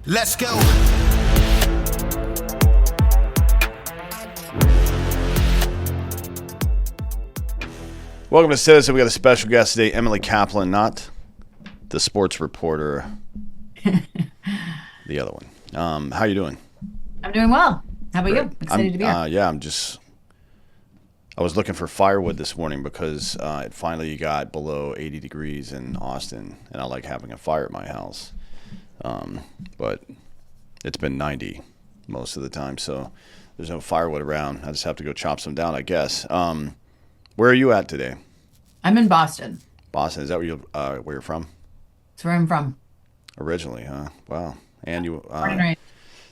Let's go. Welcome to Citizen. We got a special guest today, Emily Kaplan, not the sports reporter, the other one. How you doing? I'm doing well. How about Great. you? Excited to be here. Yeah, I was looking for firewood this morning because it finally got below 80 degrees in Austin, and I like having a fire at my house. But it's been 90 most of the time, so there's no firewood around. I just have to go chop some down, I guess. Where are you at today? I'm in Boston. Boston, is that where you're from? That's where I'm from. Originally, huh? Wow. And you, Born and raised.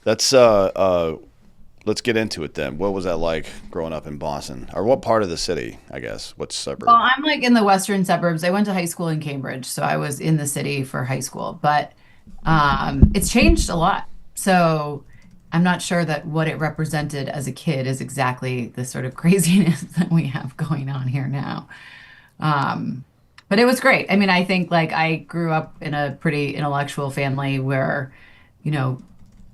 that's let's get into it then. What was that like growing up in Boston, or what part of the city? I guess what suburb? Well, I'm like in the western suburbs. I went to high school in Cambridge, so I was in the city for high school. But it's changed a lot. So I'm not sure that what it represented as a kid is exactly the sort of craziness that we have going on here now. But it was great. I mean, I think like I grew up in a pretty intellectual family where, you know,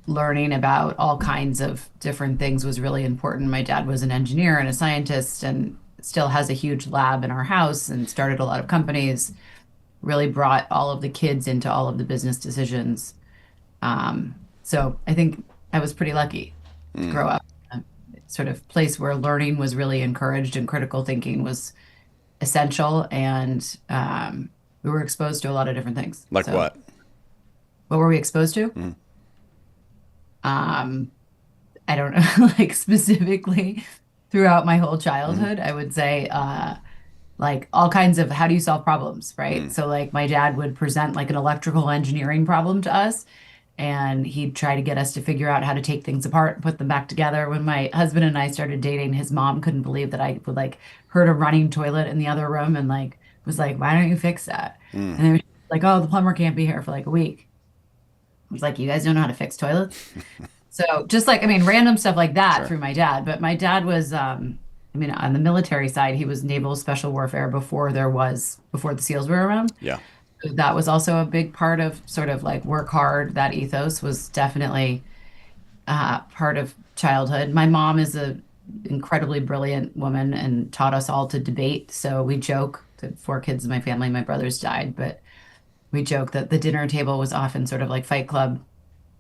learning about all kinds of different things was really important. My dad was an engineer and a scientist and still has a huge lab in our house and started a lot of companies, really brought all of the kids into all of the business decisions. So I think I was pretty lucky to grow up in a sort of place where learning was really encouraged and critical thinking was essential. And we were exposed to a lot of different things. Like So what? what were we exposed to? Mhm. Um, I don't know, like specifically throughout my whole Mhm. childhood, I would say, like all kinds of how do you solve problems, right? Mhm. So like my dad would present like an electrical engineering problem to us, and he'd try to get us to figure out how to take things apart and put them back together. When my husband and I started dating, his mom couldn't believe that I would like heard a running toilet in the other room and like was like, "Why don't you fix that?" Mm. And then like, "Oh, the plumber can't be here for like a week." I was like, "You guys don't know how to fix toilets?" So just like, I mean, random stuff like that Sure. through my dad. But my dad was, I mean, on the military side, he was naval special warfare before the SEALs were around. Yeah. So that was also a big part of sort of like work hard. That ethos was definitely part of childhood. My mom is a incredibly brilliant woman and taught us all to debate. So we joke, the four kids in my family, my brothers died, but we joke that the dinner table was often sort of like Fight Club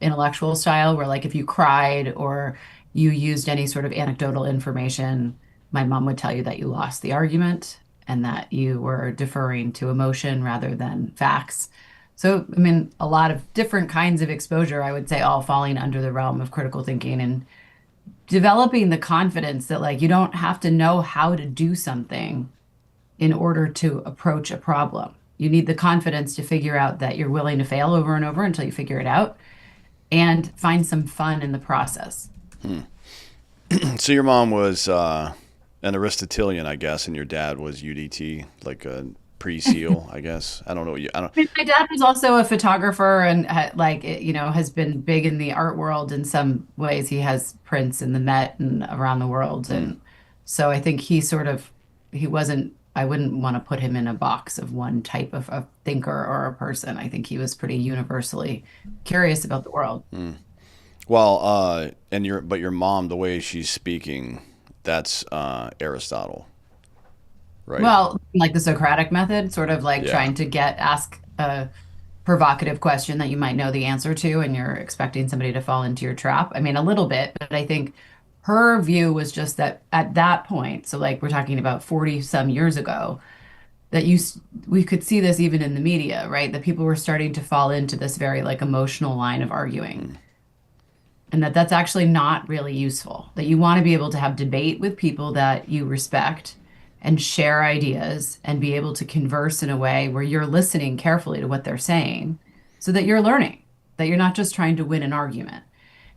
intellectual style, where like if you cried or you used any sort of anecdotal information, my mom would tell you that you lost the argument and that you were deferring to emotion rather than facts. So, I mean, a lot of different kinds of exposure, I would say, all falling under the realm of critical thinking and developing the confidence that like you don't have to know how to do something in order to approach a problem. You need the confidence to figure out that you're willing to fail over and over until you figure it out and find some fun in the process. So your mom was an Aristotelian, I guess, and your dad was UDT, like a pre-SEAL, I guess. I don't know what you. I don't. I mean, my dad was also a photographer and you know, has been big in the art world in some ways. He has prints in the Met and around the world. Mm. And so I think he sort of, he wasn't, I wouldn't want to put him in a box of one type of a thinker or a person. I think he was pretty universally curious about the world. Mm. Well, but your mom, the way she's speaking, that's Aristotle, right? Well, like the Socratic method, sort of like Yeah. trying to ask a provocative question that you might know the answer to, and you're expecting somebody to fall into your trap. I mean, a little bit, but I think her view was just that at that point, so like we're talking about 40 some years ago, that we could see this even in the media, right? That people were starting to fall into this very like emotional line of arguing, Mm. and that that's actually not really useful. That you want to be able to have debate with people that you respect and share ideas and be able to converse in a way where you're listening carefully to what they're saying so that you're learning, that you're not just trying to win an argument,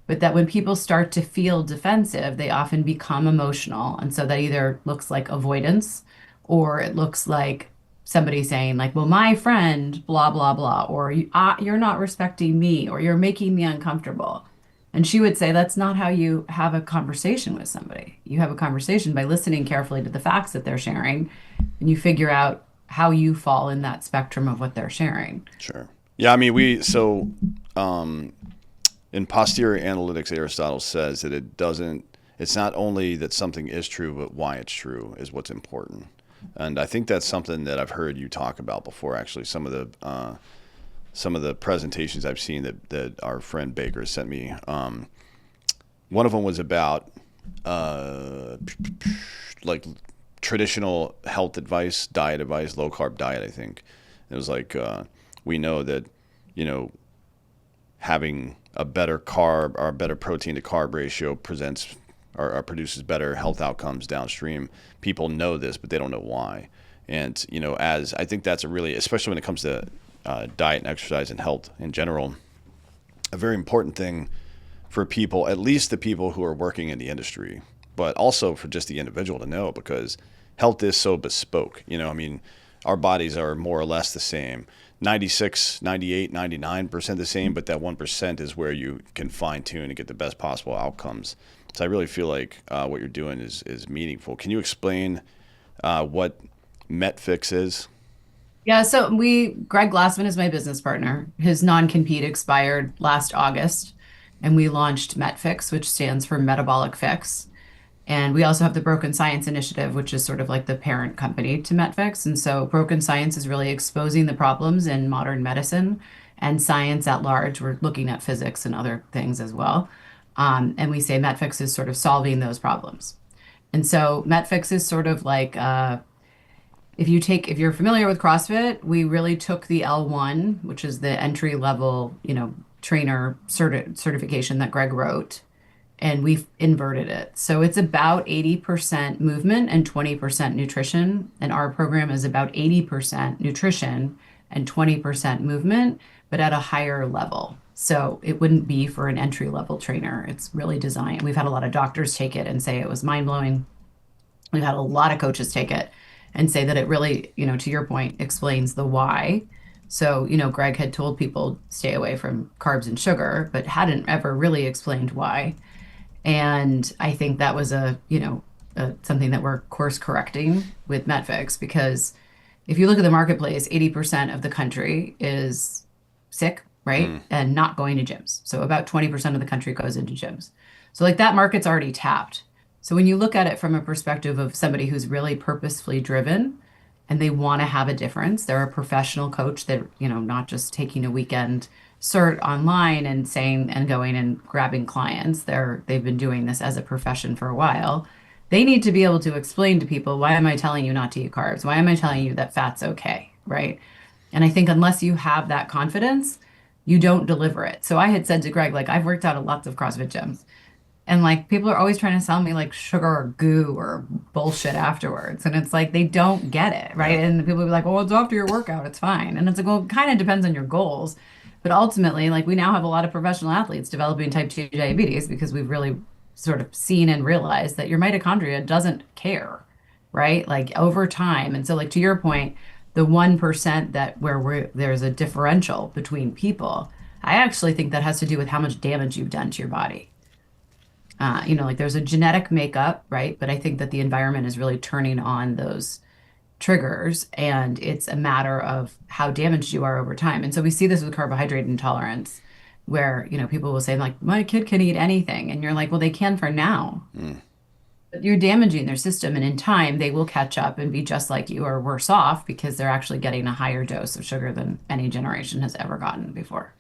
but that when people start to feel defensive, they often become emotional. And so that either looks like avoidance or it looks like somebody saying like, well, my friend, blah, blah, blah, or you're not respecting me or you're making me uncomfortable. And she would say, that's not how you have a conversation with somebody. You have a conversation by listening carefully to the facts that they're sharing, and you figure out how you fall in that spectrum of what they're sharing. Sure. Yeah, I mean, we so um, in posterior analytics, Aristotle says that it doesn't. It's not only that something is true, but why it's true is what's important. And I think that's something that I've heard you talk about before. Actually, some of the presentations I've seen that our friend Baker sent me. One of them was about uh, like traditional health advice, diet advice, low carb diet. I think it was like we know that you know having a better carb or a better protein to carb ratio presents or produces better health outcomes downstream. People know this, but they don't know why. And as I think that's a really, especially when it comes to diet and exercise and health in general, a very important thing for people, at least the people who are working in the industry, but also for just the individual to know because health is so bespoke. I mean, our bodies are more or less the same. 96, 98, 99% the same, but that 1% is where you can fine tune and get the best possible outcomes. So I really feel like what you're doing is meaningful. Can you explain what MetFix is? Yeah, so Greg Glassman is my business partner. His non-compete expired last August, and we launched MetFix, which stands for Metabolic Fix. And we also have the Broken Science Initiative, which is sort of like the parent company to MetFix. And so Broken Science is really exposing the problems in modern medicine and science at large. We're looking at physics and other things as well. And we say MetFix is sort of solving those problems. And so MetFix is sort of like if you're familiar with CrossFit, we really took the L1, which is the entry level, trainer certification that Greg wrote, and we've inverted it. So it's about 80% movement and 20% nutrition. And our program is about 80% nutrition and 20% movement, but at a higher level. So it wouldn't be for an entry level trainer. It's really designed. We've had a lot of doctors take it and say it was mind blowing. We've had a lot of coaches take it and say that it really, to your point, explains the why. So, Greg had told people stay away from carbs and sugar, but hadn't ever really explained why. And I think that was something that we're course correcting with MetFix because if you look at the marketplace, 80% of the country is sick, right? Mm. And not going to gyms. So about 20% of the country goes into gyms. So like that market's already tapped. So when you look at it from a perspective of somebody who's really purposefully driven and they want to have a difference, they're a professional coach that, not just taking a weekend cert online and saying and going and grabbing clients. They've been doing this as a profession for a while. They need to be able to explain to people, why am I telling you not to eat carbs? Why am I telling you that fat's okay? Right. And I think unless you have that confidence, you don't deliver it. So I had said to Greg, like, I've worked out at lots of CrossFit gyms. And like people are always trying to sell me like sugar or goo or bullshit afterwards. And it's like they don't get it, right? Yeah. And people will be like, well, it's after your workout, it's fine. And it's like, well, it kind of depends on your goals. But ultimately, like we now have a lot of professional athletes developing type 2 diabetes because we've really sort of seen and realized that your mitochondria doesn't care, right? Like over time. And so like to your point, the 1% that there's a differential between people, I actually think that has to do with how much damage you've done to your body. Like there's a genetic makeup, right? But I think that the environment is really turning on those triggers, and it's a matter of how damaged you are over time. And so we see this with carbohydrate intolerance, where, people will say, like, my kid can eat anything. And you're like, well, they can for now. Mm. But you're damaging their system, and in time, they will catch up and be just like you or worse off because they're actually getting a higher dose of sugar than any generation has ever gotten before.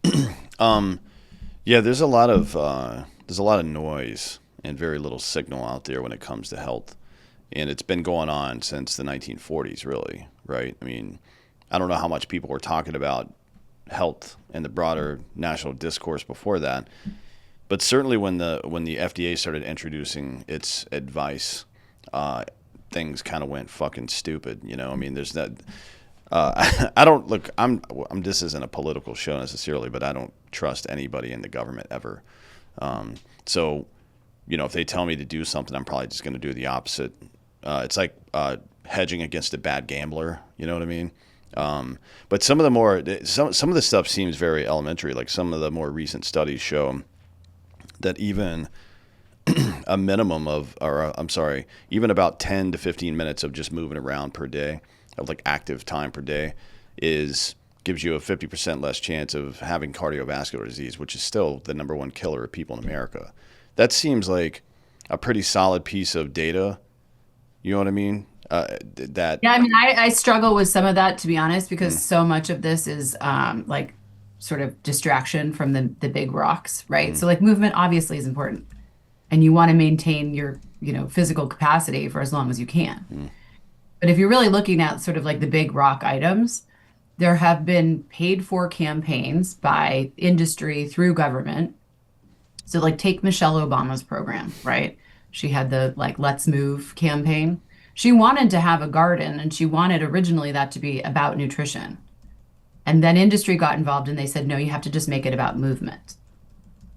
Yeah, there's a lot of noise and very little signal out there when it comes to health, and it's been going on since the 1940s, really, right? I mean, I don't know how much people were talking about health in the broader national discourse before that, but certainly when the FDA started introducing its advice, things kind of went fucking stupid. I mean, there's that. I don't look. This isn't a political show necessarily, but I don't trust anybody in the government ever. So, if they tell me to do something, I'm probably just going to do the opposite. It's like hedging against a bad gambler. You know what I mean? But some of the stuff seems very elementary. Like some of the more recent studies show that even a minimum of, or I'm sorry, even about 10 to 15 minutes of just moving around per day, of like active time per day, is gives you a 50% less chance of having cardiovascular disease, which is still the number one killer of people in America. That seems like a pretty solid piece of data. You know what I mean? That Yeah, I mean, I struggle with some of that, to be honest, because mm, so much of this is like sort of distraction from the big rocks, right? mm, So like movement obviously is important, and you want to maintain your, physical capacity for as long as you can. mm, But if you're really looking at sort of like the big rock items, there have been paid for campaigns by industry through government. So like take Michelle Obama's program, right? She had the like Let's Move campaign. She wanted to have a garden and she wanted originally that to be about nutrition. And then industry got involved and they said, no, you have to just make it about movement.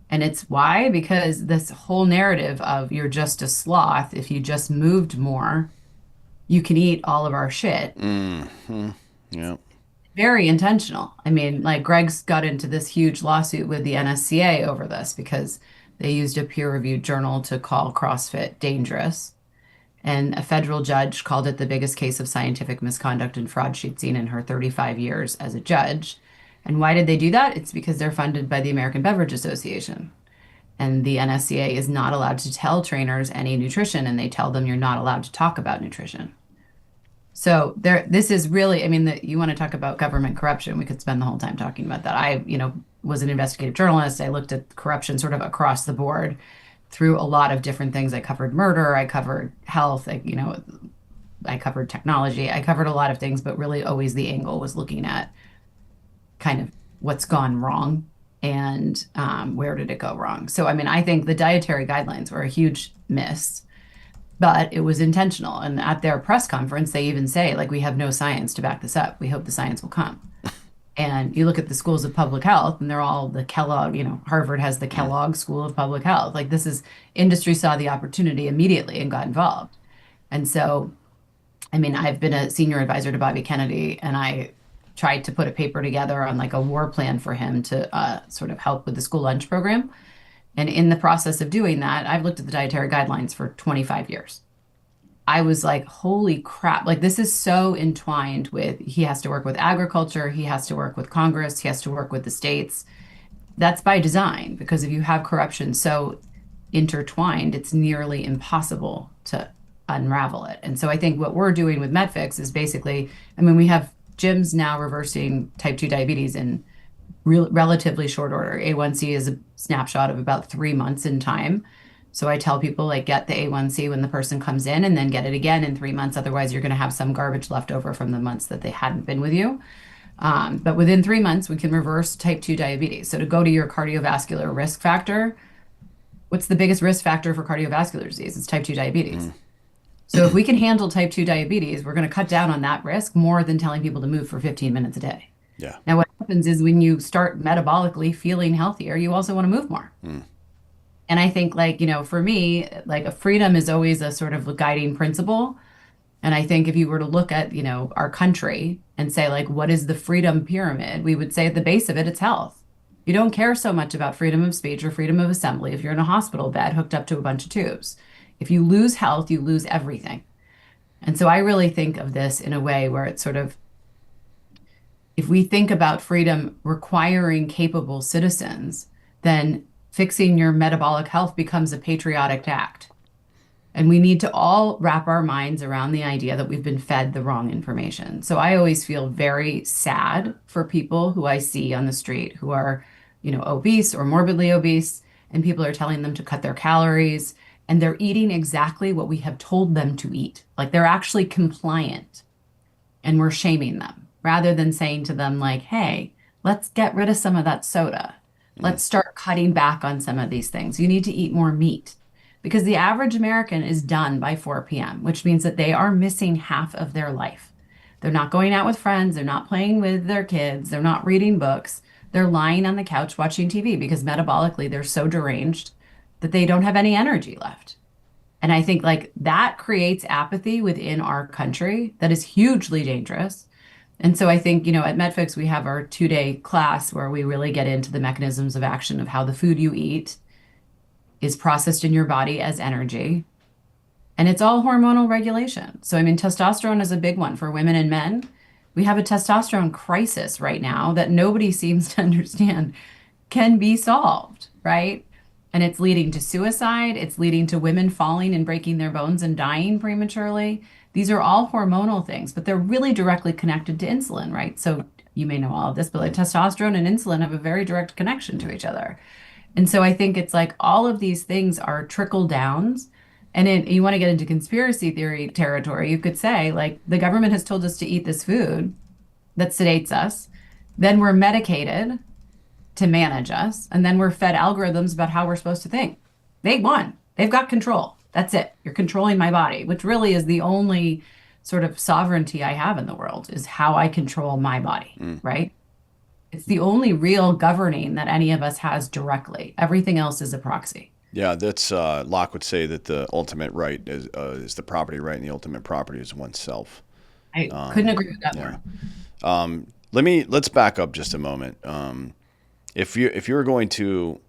And it's why? Because this whole narrative of you're just a sloth, if you just moved more, you can eat all of our shit. mm, yeah. Very intentional. I mean, like Greg's got into this huge lawsuit with the NSCA over this because they used a peer-reviewed journal to call CrossFit dangerous. And a federal judge called it the biggest case of scientific misconduct and fraud she'd seen in her 35 years as a judge. And why did they do that? It's because they're funded by the American Beverage Association. And the NSCA is not allowed to tell trainers any nutrition, and they tell them you're not allowed to talk about nutrition. So this is really, I mean, you want to talk about government corruption, we could spend the whole time talking about that. I, was an investigative journalist. I looked at corruption sort of across the board through a lot of different things. I covered murder, I covered health, I covered technology, I covered a lot of things, but really always the angle was looking at kind of what's gone wrong and where did it go wrong. So, I mean, I think the dietary guidelines were a huge miss, but it was intentional. And at their press conference, they even say, like, we have no science to back this up. We hope the science will come. And you look at the schools of public health, and they're all the Kellogg, Harvard has the Mm, Kellogg School of Public Health. Like, this is industry saw the opportunity immediately and got involved. And so, I mean, I've been a senior advisor to Bobby Kennedy, and I tried to put a paper together on like a war plan for him to sort of help with the school lunch program. And in the process of doing that, I've looked at the dietary guidelines for 25 years. I was like, holy crap, like this is so entwined with, he has to work with agriculture, he has to work with Congress, he has to work with the states. That's by design, because if you have corruption so intertwined, it's nearly impossible to unravel it. And so I think what we're doing with Medfix is basically, I mean, we have gyms now reversing type 2 diabetes in relatively short order. A1C is a snapshot of about 3 months in time. So I tell people like get the A1C when the person comes in and then get it again in 3 months. Otherwise, you're going to have some garbage left over from the months that they hadn't been with you. But within 3 months, we can reverse type 2 diabetes. So to go to your cardiovascular risk factor, what's the biggest risk factor for cardiovascular disease? It's type 2 diabetes. mm, So if we can handle type 2 diabetes, we're going to cut down on that risk more than telling people to move for 15 minutes a day. yeah. Now, what happens is when you start metabolically feeling healthier, you also want to move more. Mm, And I think, like, for me, like a freedom is always a sort of guiding principle. And I think if you were to look at, our country and say, like, what is the freedom pyramid? We would say at the base of it, it's health. You don't care so much about freedom of speech or freedom of assembly if you're in a hospital bed hooked up to a bunch of tubes. If you lose health, you lose everything. And so I really think of this in a way where it's sort of, if we think about freedom requiring capable citizens, then fixing your metabolic health becomes a patriotic act. And we need to all wrap our minds around the idea that we've been fed the wrong information. So I always feel very sad for people who I see on the street who are, obese or morbidly obese, and people are telling them to cut their calories, and they're eating exactly what we have told them to eat. Like they're actually compliant, and we're shaming them rather than saying to them, like, hey, let's get rid of some of that soda. mm, Let's start cutting back on some of these things. You need to eat more meat because the average American is done by 4 p.m., which means that they are missing half of their life. They're not going out with friends. They're not playing with their kids. They're not reading books. They're lying on the couch watching TV because metabolically they're so deranged that they don't have any energy left. And I think like that creates apathy within our country that is hugely dangerous. And so I think, at Medfix, we have our 2-day class where we really get into the mechanisms of action of how the food you eat is processed in your body as energy. And it's all hormonal regulation. So, I mean, testosterone is a big one for women and men. We have a testosterone crisis right now that nobody seems to understand can be solved, right? And it's leading to suicide. It's leading to women falling and breaking their bones and dying prematurely. These are all hormonal things, but they're really directly connected to insulin, right? So you may know all of this, but like testosterone and insulin have a very direct connection to each other. And so I think it's like all of these things are trickle downs. And you want to get into conspiracy theory territory, you could say, like, the government has told us to eat this food that sedates us. Then we're medicated to manage us. And then we're fed algorithms about how we're supposed to think. They won. They've got control. That's it. You're controlling my body, which really is the only sort of sovereignty I have in the world is how I control my body, Mm. right? It's the only real governing that any of us has directly. Everything else is a proxy. Yeah, that's Locke would say that the ultimate right is the property right, and the ultimate property is oneself. I couldn't agree with that Yeah. more. Let's back up just a moment. If you're going to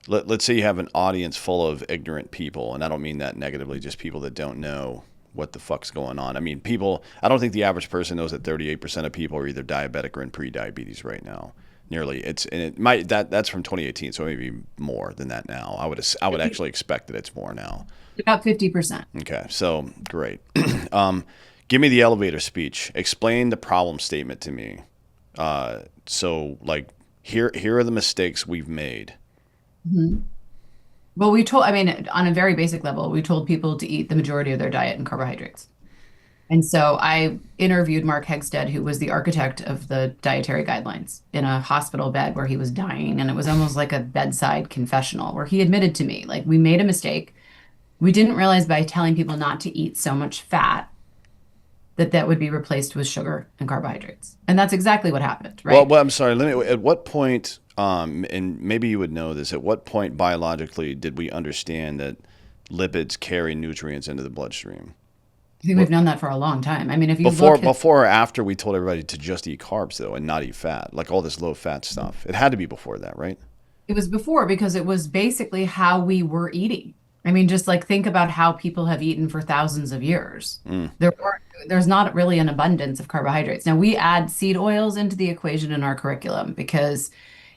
let's say you have an audience full of ignorant people, and I don't mean that negatively, just people that don't know what the fuck's going on. I mean, people. I don't think the average person knows that 38% of people are either diabetic or in pre-diabetes right now. Nearly, it's and it might that's from 2018, so maybe more than that now. I would actually expect that it's more now. About 50%. Okay, so great. Give me the elevator speech. Explain the problem statement to me. So like here are the mistakes we've made. Mhm. Well, I mean, on a very basic level, we told people to eat the majority of their diet in carbohydrates. And so I interviewed Mark Hegstead, who was the architect of the dietary guidelines, in a hospital bed where he was dying. And it was almost like a bedside confessional where he admitted to me, like, we made a mistake. We didn't realize by telling people not to eat so much fat that that would be replaced with sugar and carbohydrates. And that's exactly what happened, right? I'm sorry. At what point, and maybe you would know this, at what point biologically did we understand that lipids carry nutrients into the bloodstream? I think we've known that for a long time. I mean, if you Before, look, before or after we told everybody to just eat carbs though and not eat fat, like all this low fat stuff. It had to be before that, right? it was before because it was basically how we were eating. I mean, just like think about how people have eaten for thousands of years. Mm, There's not really an abundance of carbohydrates. Now we add seed oils into the equation in our curriculum because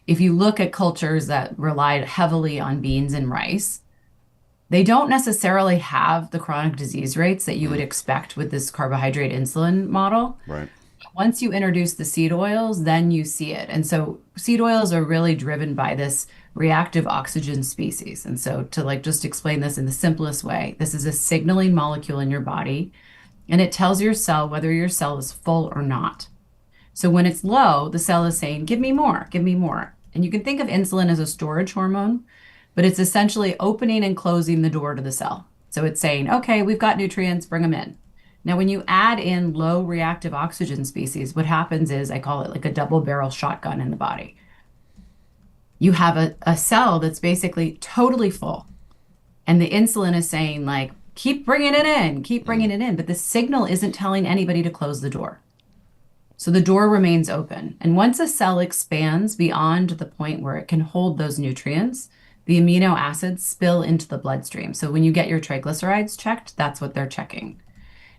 if you look at cultures that relied heavily on beans and rice, they don't necessarily have the chronic disease rates that you would mm, expect with this carbohydrate insulin model. right. Once you introduce the seed oils, then you see it. And so seed oils are really driven by this reactive oxygen species. And so to like just explain this in the simplest way, this is a signaling molecule in your body, and it tells your cell whether your cell is full or not. So when it's low, the cell is saying, give me more, give me more. And you can think of insulin as a storage hormone, but it's essentially opening and closing the door to the cell. So it's saying, okay, we've got nutrients, bring them in. Now, when you add in low reactive oxygen species, what happens is I call it like a double barrel shotgun in the body. You have a cell that's basically totally full, and the insulin is saying, like, keep bringing it in, keep Mm, bringing it in. But the signal isn't telling anybody to close the door. So the door remains open. And once a cell expands beyond the point where it can hold those nutrients, the amino acids spill into the bloodstream. So when you get your triglycerides checked, that's what they're checking.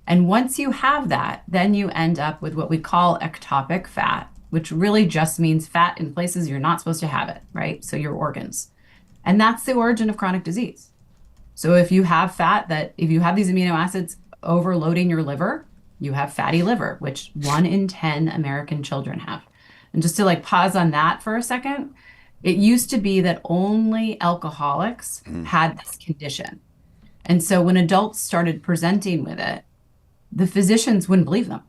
And once you have that, then you end up with what we call ectopic fat, which really just means fat in places you're not supposed to have it, right? So your organs. And that's the origin of chronic disease. So if you have these amino acids overloading your liver, you have fatty liver, which 1 in 10 American children have. And just to like pause on that for a second, it used to be that only alcoholics mm, had this condition. And so when adults started presenting with it, the physicians wouldn't believe them,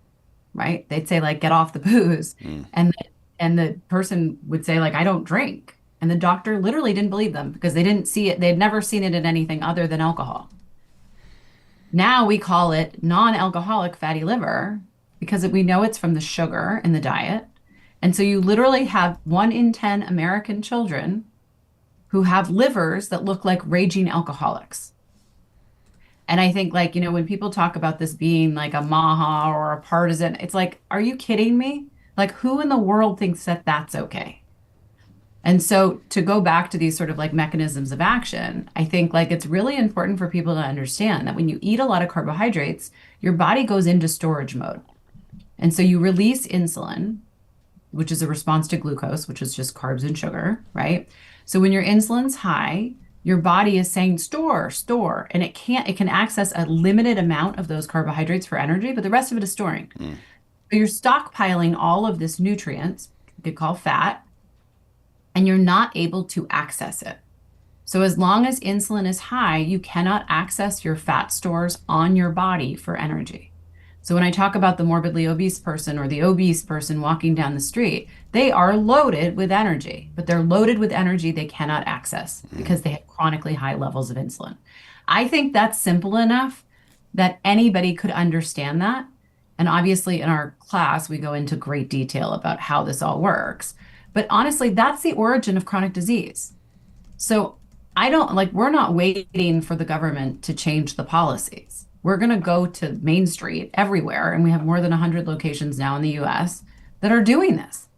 right? They'd say like, get off the booze. mm. And and the person would say like, I don't drink. And the doctor literally didn't believe them because they didn't see it. They'd never seen it in anything other than alcohol. Now we call it non-alcoholic fatty liver because we know it's from the sugar in the diet. And so you literally have 1 in 10 American children who have livers that look like raging alcoholics. And I think, like, when people talk about this being like a maha or a partisan, it's like, are you kidding me? Like, who in the world thinks that that's okay? And so, to go back to these sort of like mechanisms of action, I think like it's really important for people to understand that when you eat a lot of carbohydrates, your body goes into storage mode. And so you release insulin, which is a response to glucose, which is just carbs and sugar, right? So when your insulin's high, your body is saying store, store, and it can access a limited amount of those carbohydrates for energy, but the rest of it is storing. Mm. So you're stockpiling all of this nutrients, we could call fat, and you're not able to access it. So as long as insulin is high, you cannot access your fat stores on your body for energy. So when I talk about the morbidly obese person or the obese person walking down the street, they are loaded with energy, but they're loaded with energy they cannot access Mm. because they have chronically high levels of insulin. I think that's simple enough that anybody could understand that. And obviously, in our class, we go into great detail about how this all works. But honestly, that's the origin of chronic disease. So I don't like, we're not waiting for the government to change the policies. We're going to go to Main Street everywhere, and we have more than 100 locations now in the US that are doing this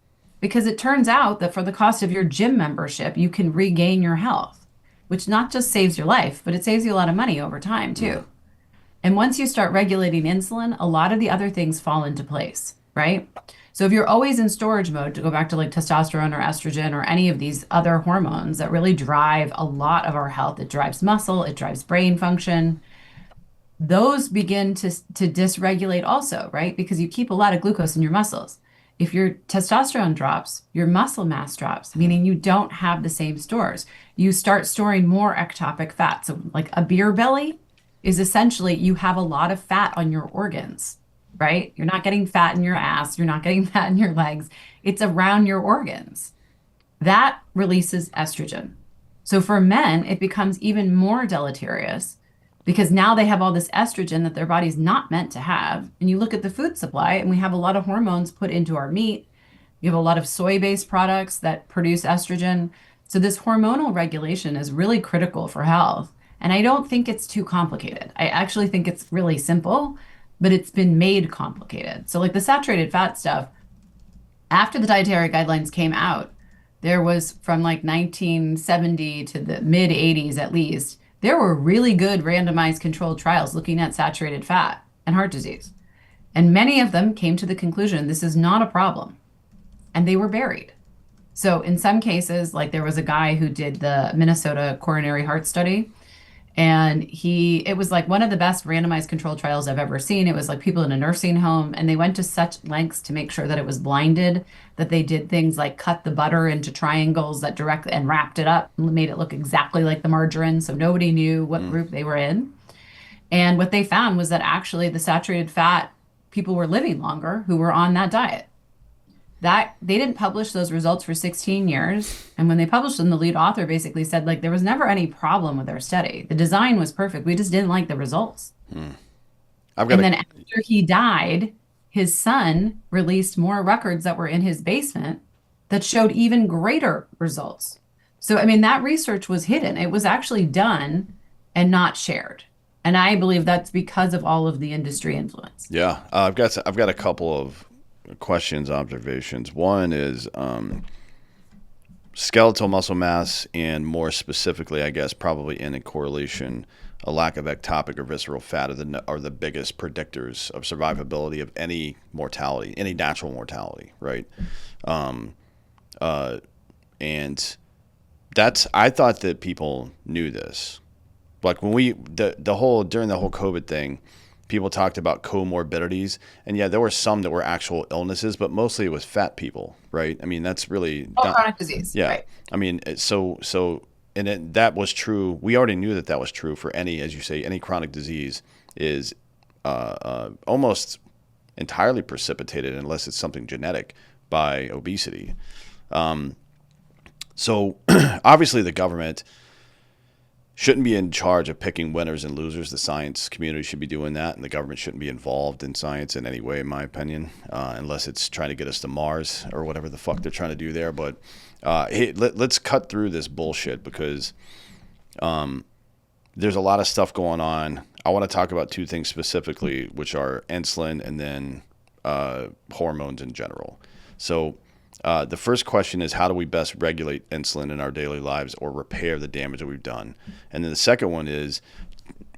because it turns out that for the cost of your gym membership, you can regain your health, which not just saves your life, but it saves you a lot of money over time Mm. too. And once you start regulating insulin, a lot of the other things fall into place, right? So if you're always in storage mode, to go back to like testosterone or estrogen or any of these other hormones that really drive a lot of our health, it drives muscle, it drives brain function, those begin to dysregulate also, right? Because you keep a lot of glucose in your muscles. If your testosterone drops, your muscle mass drops, Mm. meaning you don't have the same stores. You start storing more ectopic fat. So, like a beer belly is essentially you have a lot of fat on your organs, right? You're not getting fat in your ass, you're not getting fat in your legs. It's around your organs. That releases estrogen. So for men, it becomes even more deleterious because now they have all this estrogen that their body's not meant to have. And you look at the food supply, and we have a lot of hormones put into our meat. You have a lot of soy-based products that produce estrogen. So this hormonal regulation is really critical for health. And I don't think it's too complicated. I actually think it's really simple, but it's been made complicated. So like the saturated fat stuff, after the dietary guidelines came out, there was from like 1970 to the mid 80s at least, there were really good randomized controlled trials looking at saturated fat and heart disease. And many of them came to the conclusion this is not a problem. And they were buried. So in some cases, like there was a guy who did the Minnesota coronary heart study, and it was like one of the best randomized controlled trials I've ever seen. It was like people in a nursing home, and they went to such lengths to make sure that it was blinded that they did things like cut the butter into triangles that directly and wrapped it up, made it look exactly like the margarine. So nobody knew what Mm. group they were in. And what they found was that actually the saturated fat people were living longer who were on that diet. That they didn't publish those results for 16 years. And when they published them, the lead author basically said, like, there was never any problem with our study. The design was perfect. We just didn't like the results. Mm. I've got And a then after he died, his son released more records that were in his basement that showed even greater results. So, I mean, that research was hidden. It was actually done and not shared. And I believe that's because of all of the industry influence. Yeah, I've got a couple of questions, observations. One is skeletal muscle mass, and more specifically, I guess, probably in a correlation, a lack of ectopic or visceral fat are the biggest predictors of survivability of any mortality, any natural mortality, right? Um, uh, and I thought that people knew this. Like when the whole during the whole COVID thing, people talked about comorbidities, and yeah, there were some that were actual illnesses, but mostly it was fat people, right? I mean, that's really Oh, not, chronic disease, yeah. right? I mean, that was true. We already knew that that was true for any, as you say, any chronic disease is almost entirely precipitated, unless it's something genetic, by obesity. So obviously the government shouldn't be in charge of picking winners and losers. The science community should be doing that, and the government shouldn't be involved in science in any way, in my opinion, unless it's trying to get us to Mars or whatever the fuck they're trying to do there. But hey, let's cut through this bullshit because there's a lot of stuff going on. I want to talk about two things specifically, which are insulin and then hormones in general. So the first question is, how do we best regulate insulin in our daily lives or repair the damage that we've done? And then the second one is,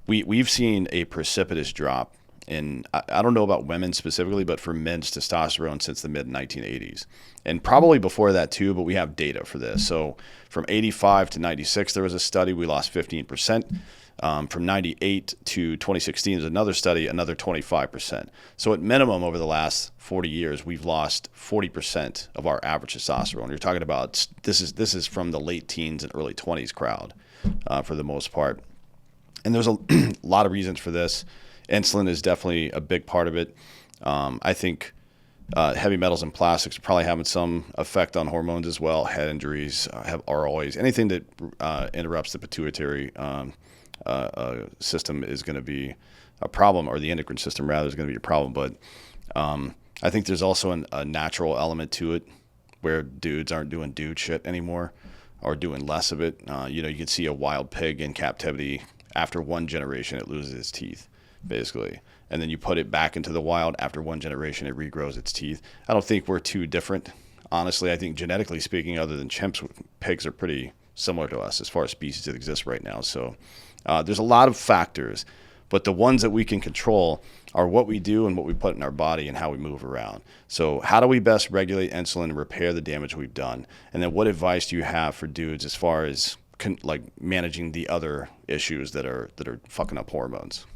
we've seen a precipitous drop in I don't know about women specifically, but for men's testosterone since the mid 1980s, and probably before that too. But we have data for this. So from 85 to 96, there was a study we lost 15%. From 98 to 2016 is another study, another 25%. So at minimum over the last 40 years, we've lost 40% of our average testosterone. You're talking about this is from the late teens and early 20s crowd for the most part. And there's a lot of reasons for this. Insulin is definitely a big part of it. I think heavy metals and plastics are probably having some effect on hormones as well. Head injuries are always anything that interrupts the pituitary system is going to be a problem, or the endocrine system rather is going to be a problem. But I think there's also a natural element to it where dudes aren't doing dude shit anymore or doing less of it. You can see a wild pig in captivity. After one generation, it loses its teeth, basically. And then you put it back into the wild. After one generation, it regrows its teeth. I don't think we're too different. Honestly, I think genetically speaking, other than chimps, pigs are pretty similar to us as far as species that exist right now. So there's a lot of factors, but the ones that we can control are what we do and what we put in our body and how we move around. So how do we best regulate insulin and repair the damage we've done? And then what advice do you have for dudes as far as like managing the other issues that are fucking up hormones?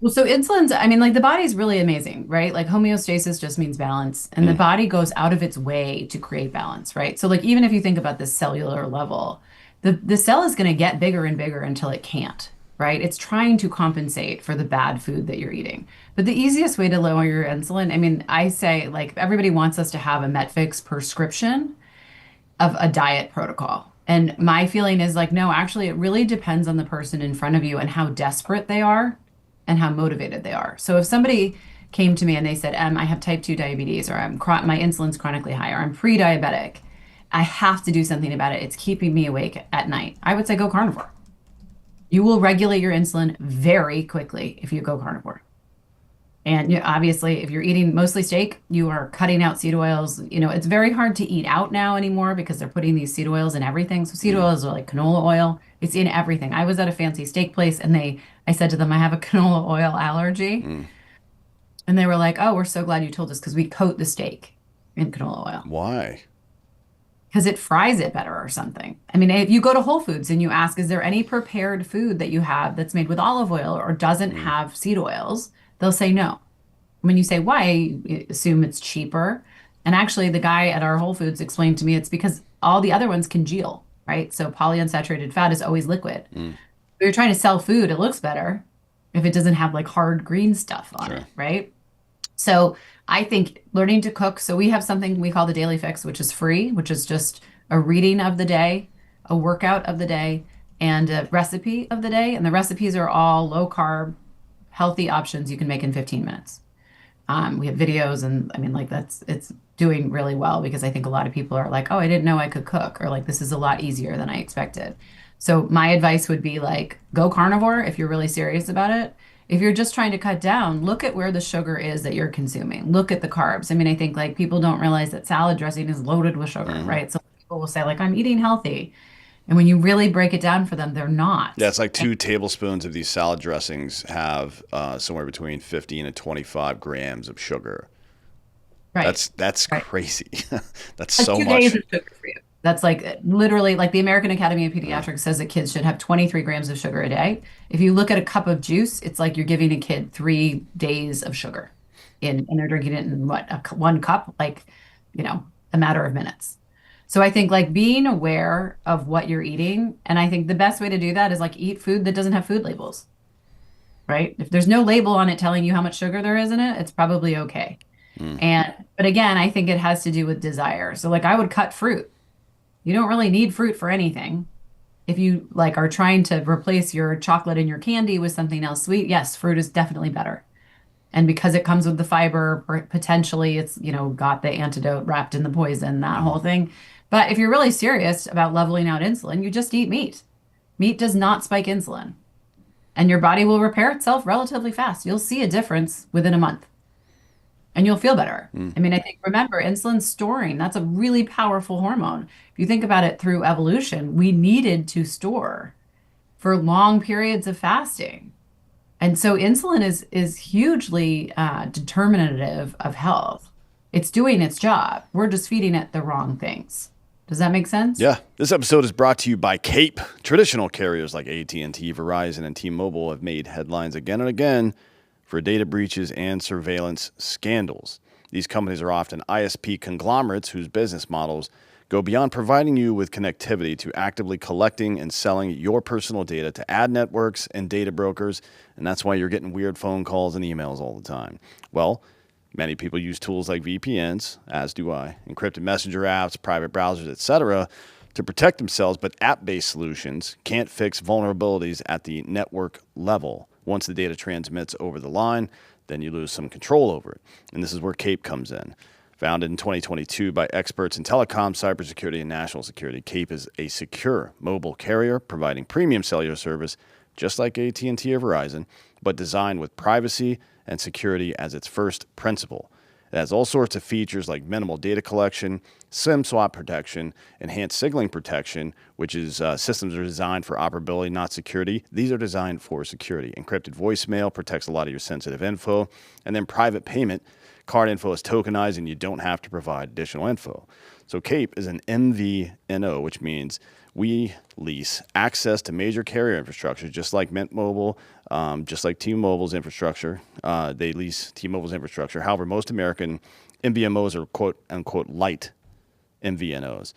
Well, so insulin's, I mean, like the body's really amazing, right? Like homeostasis just means balance, and the Mm, body goes out of its way to create balance, right? So, like, even if you think about the cellular level, the cell is going to get bigger and bigger until it can't, right? It's trying to compensate for the bad food that you're eating. But the easiest way to lower your insulin, I mean, I say like everybody wants us to have a Metfix prescription of a diet protocol. And my feeling is like, no, actually, it really depends on the person in front of you and how desperate they are and how motivated they are. So if somebody came to me and they said, I have type 2 diabetes, or my insulin's chronically high, or I'm pre-diabetic, I have to do something about it. It's keeping me awake at night. I would say go carnivore. You will regulate your insulin very quickly if you go carnivore. And obviously, if you're eating mostly steak, you are cutting out seed oils. It's very hard to eat out now anymore because they're putting these seed oils in everything. So seed mm, oils are like canola oil. It's in everything. I was at a fancy steak place and I said to them, I have a canola oil allergy. mm. And they were like, oh, we're so glad you told us because we coat the steak in canola oil Why? because it fries it better or something. I mean, if you go to Whole Foods and you ask, is there any prepared food that you have that's made with olive oil or doesn't Mm, have seed oils? They'll say no. When you say why, you assume it's cheaper. And actually, the guy at our Whole Foods explained to me it's because all the other ones congeal, right? So polyunsaturated fat is always liquid. mm. If you're trying to sell food, it looks better if it doesn't have like hard green stuff on it, Sure. right? So I think learning to cook. So we have something we call the Daily Fix, which is free, which is just a reading of the day, a workout of the day, and a recipe of the day. And the recipes are all low carb, healthy options you can make in 15 minutes. We have videos, and I mean, like it's doing really well because I think a lot of people are like, oh, I didn't know I could cook, or like this is a lot easier than I expected. So my advice would be like, go carnivore if you're really serious about it. If you're just trying to cut down, look at where the sugar is that you're consuming. Look at the carbs. I mean, I think like people don't realize that salad dressing is loaded with sugar, Hmm. right? So people will say like, I'm eating healthy. And when you really break it down for them, they're Yeah, not. it's like 2 tablespoons of these salad dressings have somewhere between 15 and 25 grams of sugar. Right. That's Right. crazy. That's That's so 2 days much. of sugar for you. That's like literally like the American Academy of Uh, Pediatrics says that kids should have 23 grams of sugar a day. If you look at a cup of juice, it's like you're giving a kid 3 days of sugar and they're drinking it in what, one cup, like, a matter of minutes. So I think like being aware of what you're eating, and I think the best way to do that is like eat food that doesn't have food labels, right? If there's no label on it telling you how much sugar there is in it, it's probably okay. mm, But again, I think it has to do with desire. So like I would cut fruit. You don't really need fruit for anything. If you like are trying to replace your chocolate and your candy with something else sweet, yes, fruit is definitely better. And because it comes with the fiber, potentially it's, got the antidote wrapped in the poison, that mhm. whole thing. But if you're really serious about leveling out insulin, you just eat meat. Meat does not spike insulin, and your body will repair itself relatively fast. You'll see a difference within a month and you'll feel better. Mm. I mean, I think remember insulin storing, that's a really powerful hormone. If you think about it through evolution, we needed to store for long periods of fasting. And so insulin is hugely determinative of health. It's doing its job. We're just feeding it the wrong things. Does that make sense? Yeah, this episode is brought to you by Cape. Traditional carriers like AT&T, Verizon, and T-Mobile have made headlines again and again for data breaches and surveillance scandals. These companies are often ISP conglomerates whose business models go beyond providing you with connectivity to actively collecting and selling your personal data to ad networks and data brokers, and that's why you're getting weird phone calls and emails all the time. Well, many people use tools like VPNs, as do I, encrypted messenger apps, private browsers, etc., to protect themselves, but app-based solutions can't fix vulnerabilities at the network level. Once the data transmits over the line, then you lose some control over it. And this is where Cape comes in. Founded in 2022 by experts in telecom, cybersecurity, and national security, Cape is a secure mobile carrier providing premium cellular service just like AT&T or Verizon, but designed with privacy and security as its first principle. It has all sorts of features like minimal data collection, SIM swap protection, enhanced signaling protection, which is systems are designed for operability, not security. These are designed for security. Encrypted voicemail protects a lot of your sensitive info, and then private payment. Card info is tokenized, and you don't have to provide additional info. So Cape is an MVNO, which means we lease access to major carrier infrastructure, just like Mint Mobile, just like T-Mobile's infrastructure. They lease T-Mobile's infrastructure. However, most American MVNOs are quote unquote light MVNOs.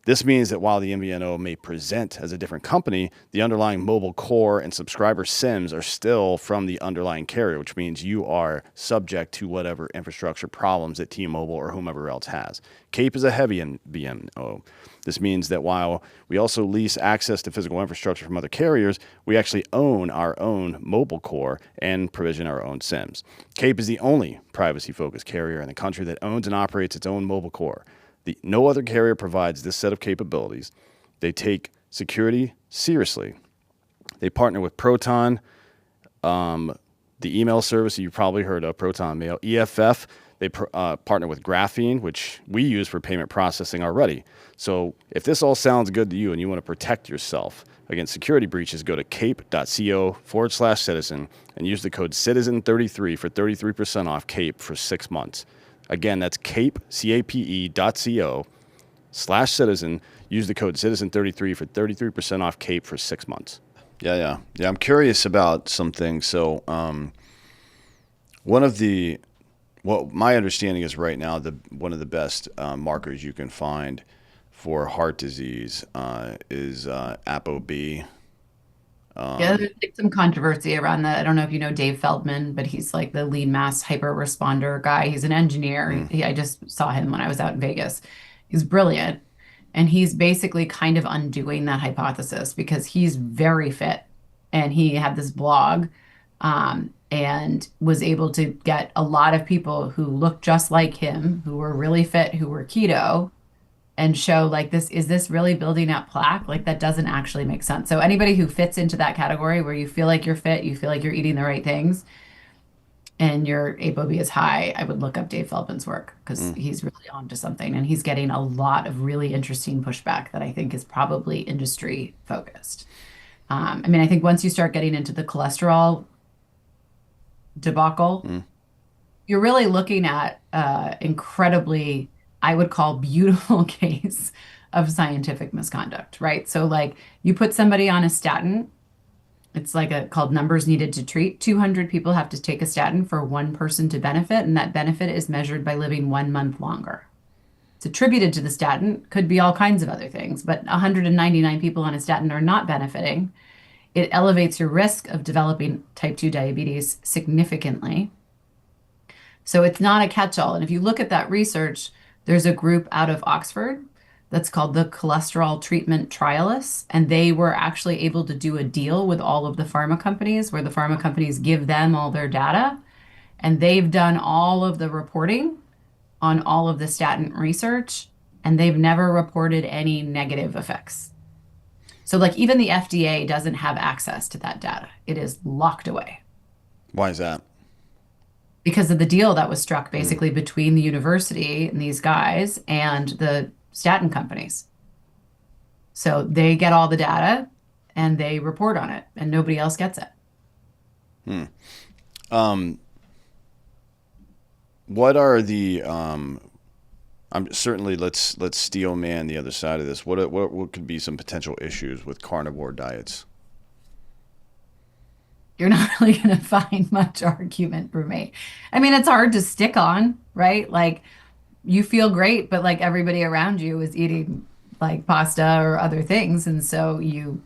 This means that while the MVNO may present as a different company, the underlying mobile core and subscriber SIMs are still from the underlying carrier, which means you are subject to whatever infrastructure problems that T-Mobile or whomever else has. Cape is a heavy MVNO. This means that while we also lease access to physical infrastructure from other carriers, we actually own our own mobile core and provision our own SIMs. Cape is the only privacy-focused carrier in the country that owns and operates its own mobile core. No other carrier provides this set of capabilities. They take security seriously. They partner with Proton, the email service that you've probably heard of, Proton Mail, EFF. They partner with Graphene, which we use for payment processing already. So if this all sounds good to you and you want to protect yourself against security breaches, go to cape.co/citizen and use the code CITIZEN33 for 33% off Cape for 6 months. Again, that's cape, cape.co/citizen. Use the code CITIZEN33 for 33% off Cape for 6 months. Yeah. I'm curious about some things. So, one of the, well, my understanding is right now one of the best markers you can find for heart disease is ApoB. Yeah, there's like some controversy around that. I don't know if you know Dave Feldman, but he's like the lead mass hyper responder guy. He's an engineer. I just saw him when I was out in Vegas. He's brilliant. And he's basically kind of undoing that hypothesis because he's very fit. And he had this blog and was able to get a lot of people who looked just like him, who were really fit, who were keto, and show like this, is this really building up plaque? Like that doesn't actually make sense. So anybody who fits into that category where you feel like you're fit, you feel like you're eating the right things, and your ApoB is high, I would look up Dave Feldman's work because he's really onto something and he's getting a lot of really interesting pushback that I think is probably industry focused. I mean, I think once you start getting into the cholesterol debacle, you're really looking at incredibly, I would call beautiful case of scientific misconduct, right? So like you put somebody on a statin, it's like a called numbers needed to treat. 200 people have to take a statin for one person to benefit, and that benefit is measured by living 1 month longer. It's attributed to the statin, could be all kinds of other things, but 199 people on a statin are not benefiting. It elevates your risk of developing type 2 diabetes significantly. So it's not a catch-all. And if you look at that research, there's a group out of Oxford that's called the Cholesterol Treatment Trialists, and they were actually able to do a deal with all of the pharma companies where the pharma companies give them all their data, and they've done all of the reporting on all of the statin research, and they've never reported any negative effects. So like even the FDA doesn't have access to that data. It is locked away Why is that? because of the deal that was struck basically between the university and these guys and the statin companies. So they get all the data and they report on it and nobody else gets it. Hmm. Um, what are the I'm certainly let's steel man the other side of this. What could be some potential issues with carnivore diets? You're not really going to find much argument for me. I mean, it's hard to stick on, right? Like you feel great, but like everybody around you is eating like pasta or other things. And so you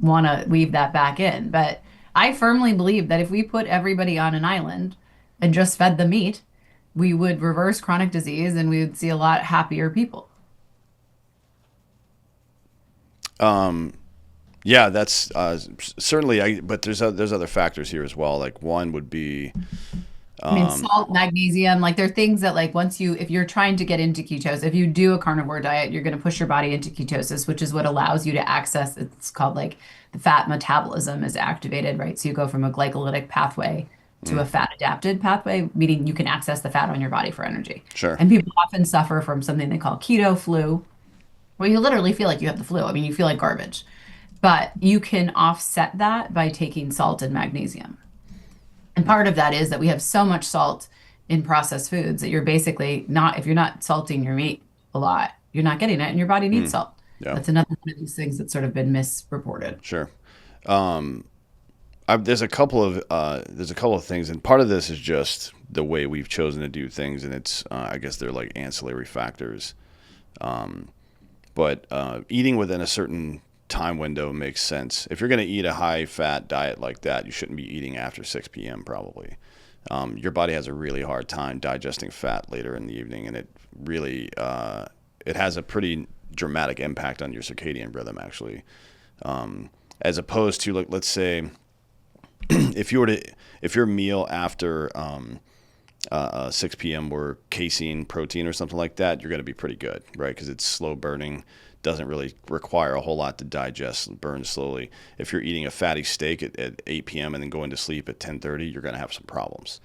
want to weave that back in. But I firmly believe that if we put everybody on an island and just fed them meat, we would reverse chronic disease and we would see a lot happier people. Yeah, that's certainly. But there's other factors here as well. Like one would be I mean, salt, magnesium, like there are things that like if you're trying to get into ketosis, if you do a carnivore diet, you're going to push your body into ketosis, which is what allows you to access, it's called like the fat metabolism is activated, right? So you go from a glycolytic pathway to mm, a fat adapted pathway, meaning you can access the fat on your body for energy. sure. And people often suffer from something they call keto flu, where you literally feel like you have the flu. I mean, you feel like garbage, but you can offset that by taking salt and magnesium. And part of that is that we have so much salt in processed foods that you're basically not, if you're not salting your meat a lot, you're not getting it, and your body needs Mm, salt. yeah, That's another one of these things that's sort of been misreported. sure. Um, there's a couple of things, and part of this is just the way we've chosen to do things, and it's I guess they're like ancillary factors. But eating within a certain time window makes sense. If you're going to eat a high fat diet like that, you shouldn't be eating after 6 p.m. probably. Your body has a really hard time digesting fat later in the evening, and it really it has a pretty dramatic impact on your circadian rhythm actually. As opposed to like let's say if you were to if your meal after 6 p.m. were casein, protein, or something like that, you're going to be pretty good, right? Because it's slow burning, doesn't really require a whole lot to digest, burns slowly. If you're eating a fatty steak at 8 p.m. and then going to sleep at 10:30, you're going to have some problems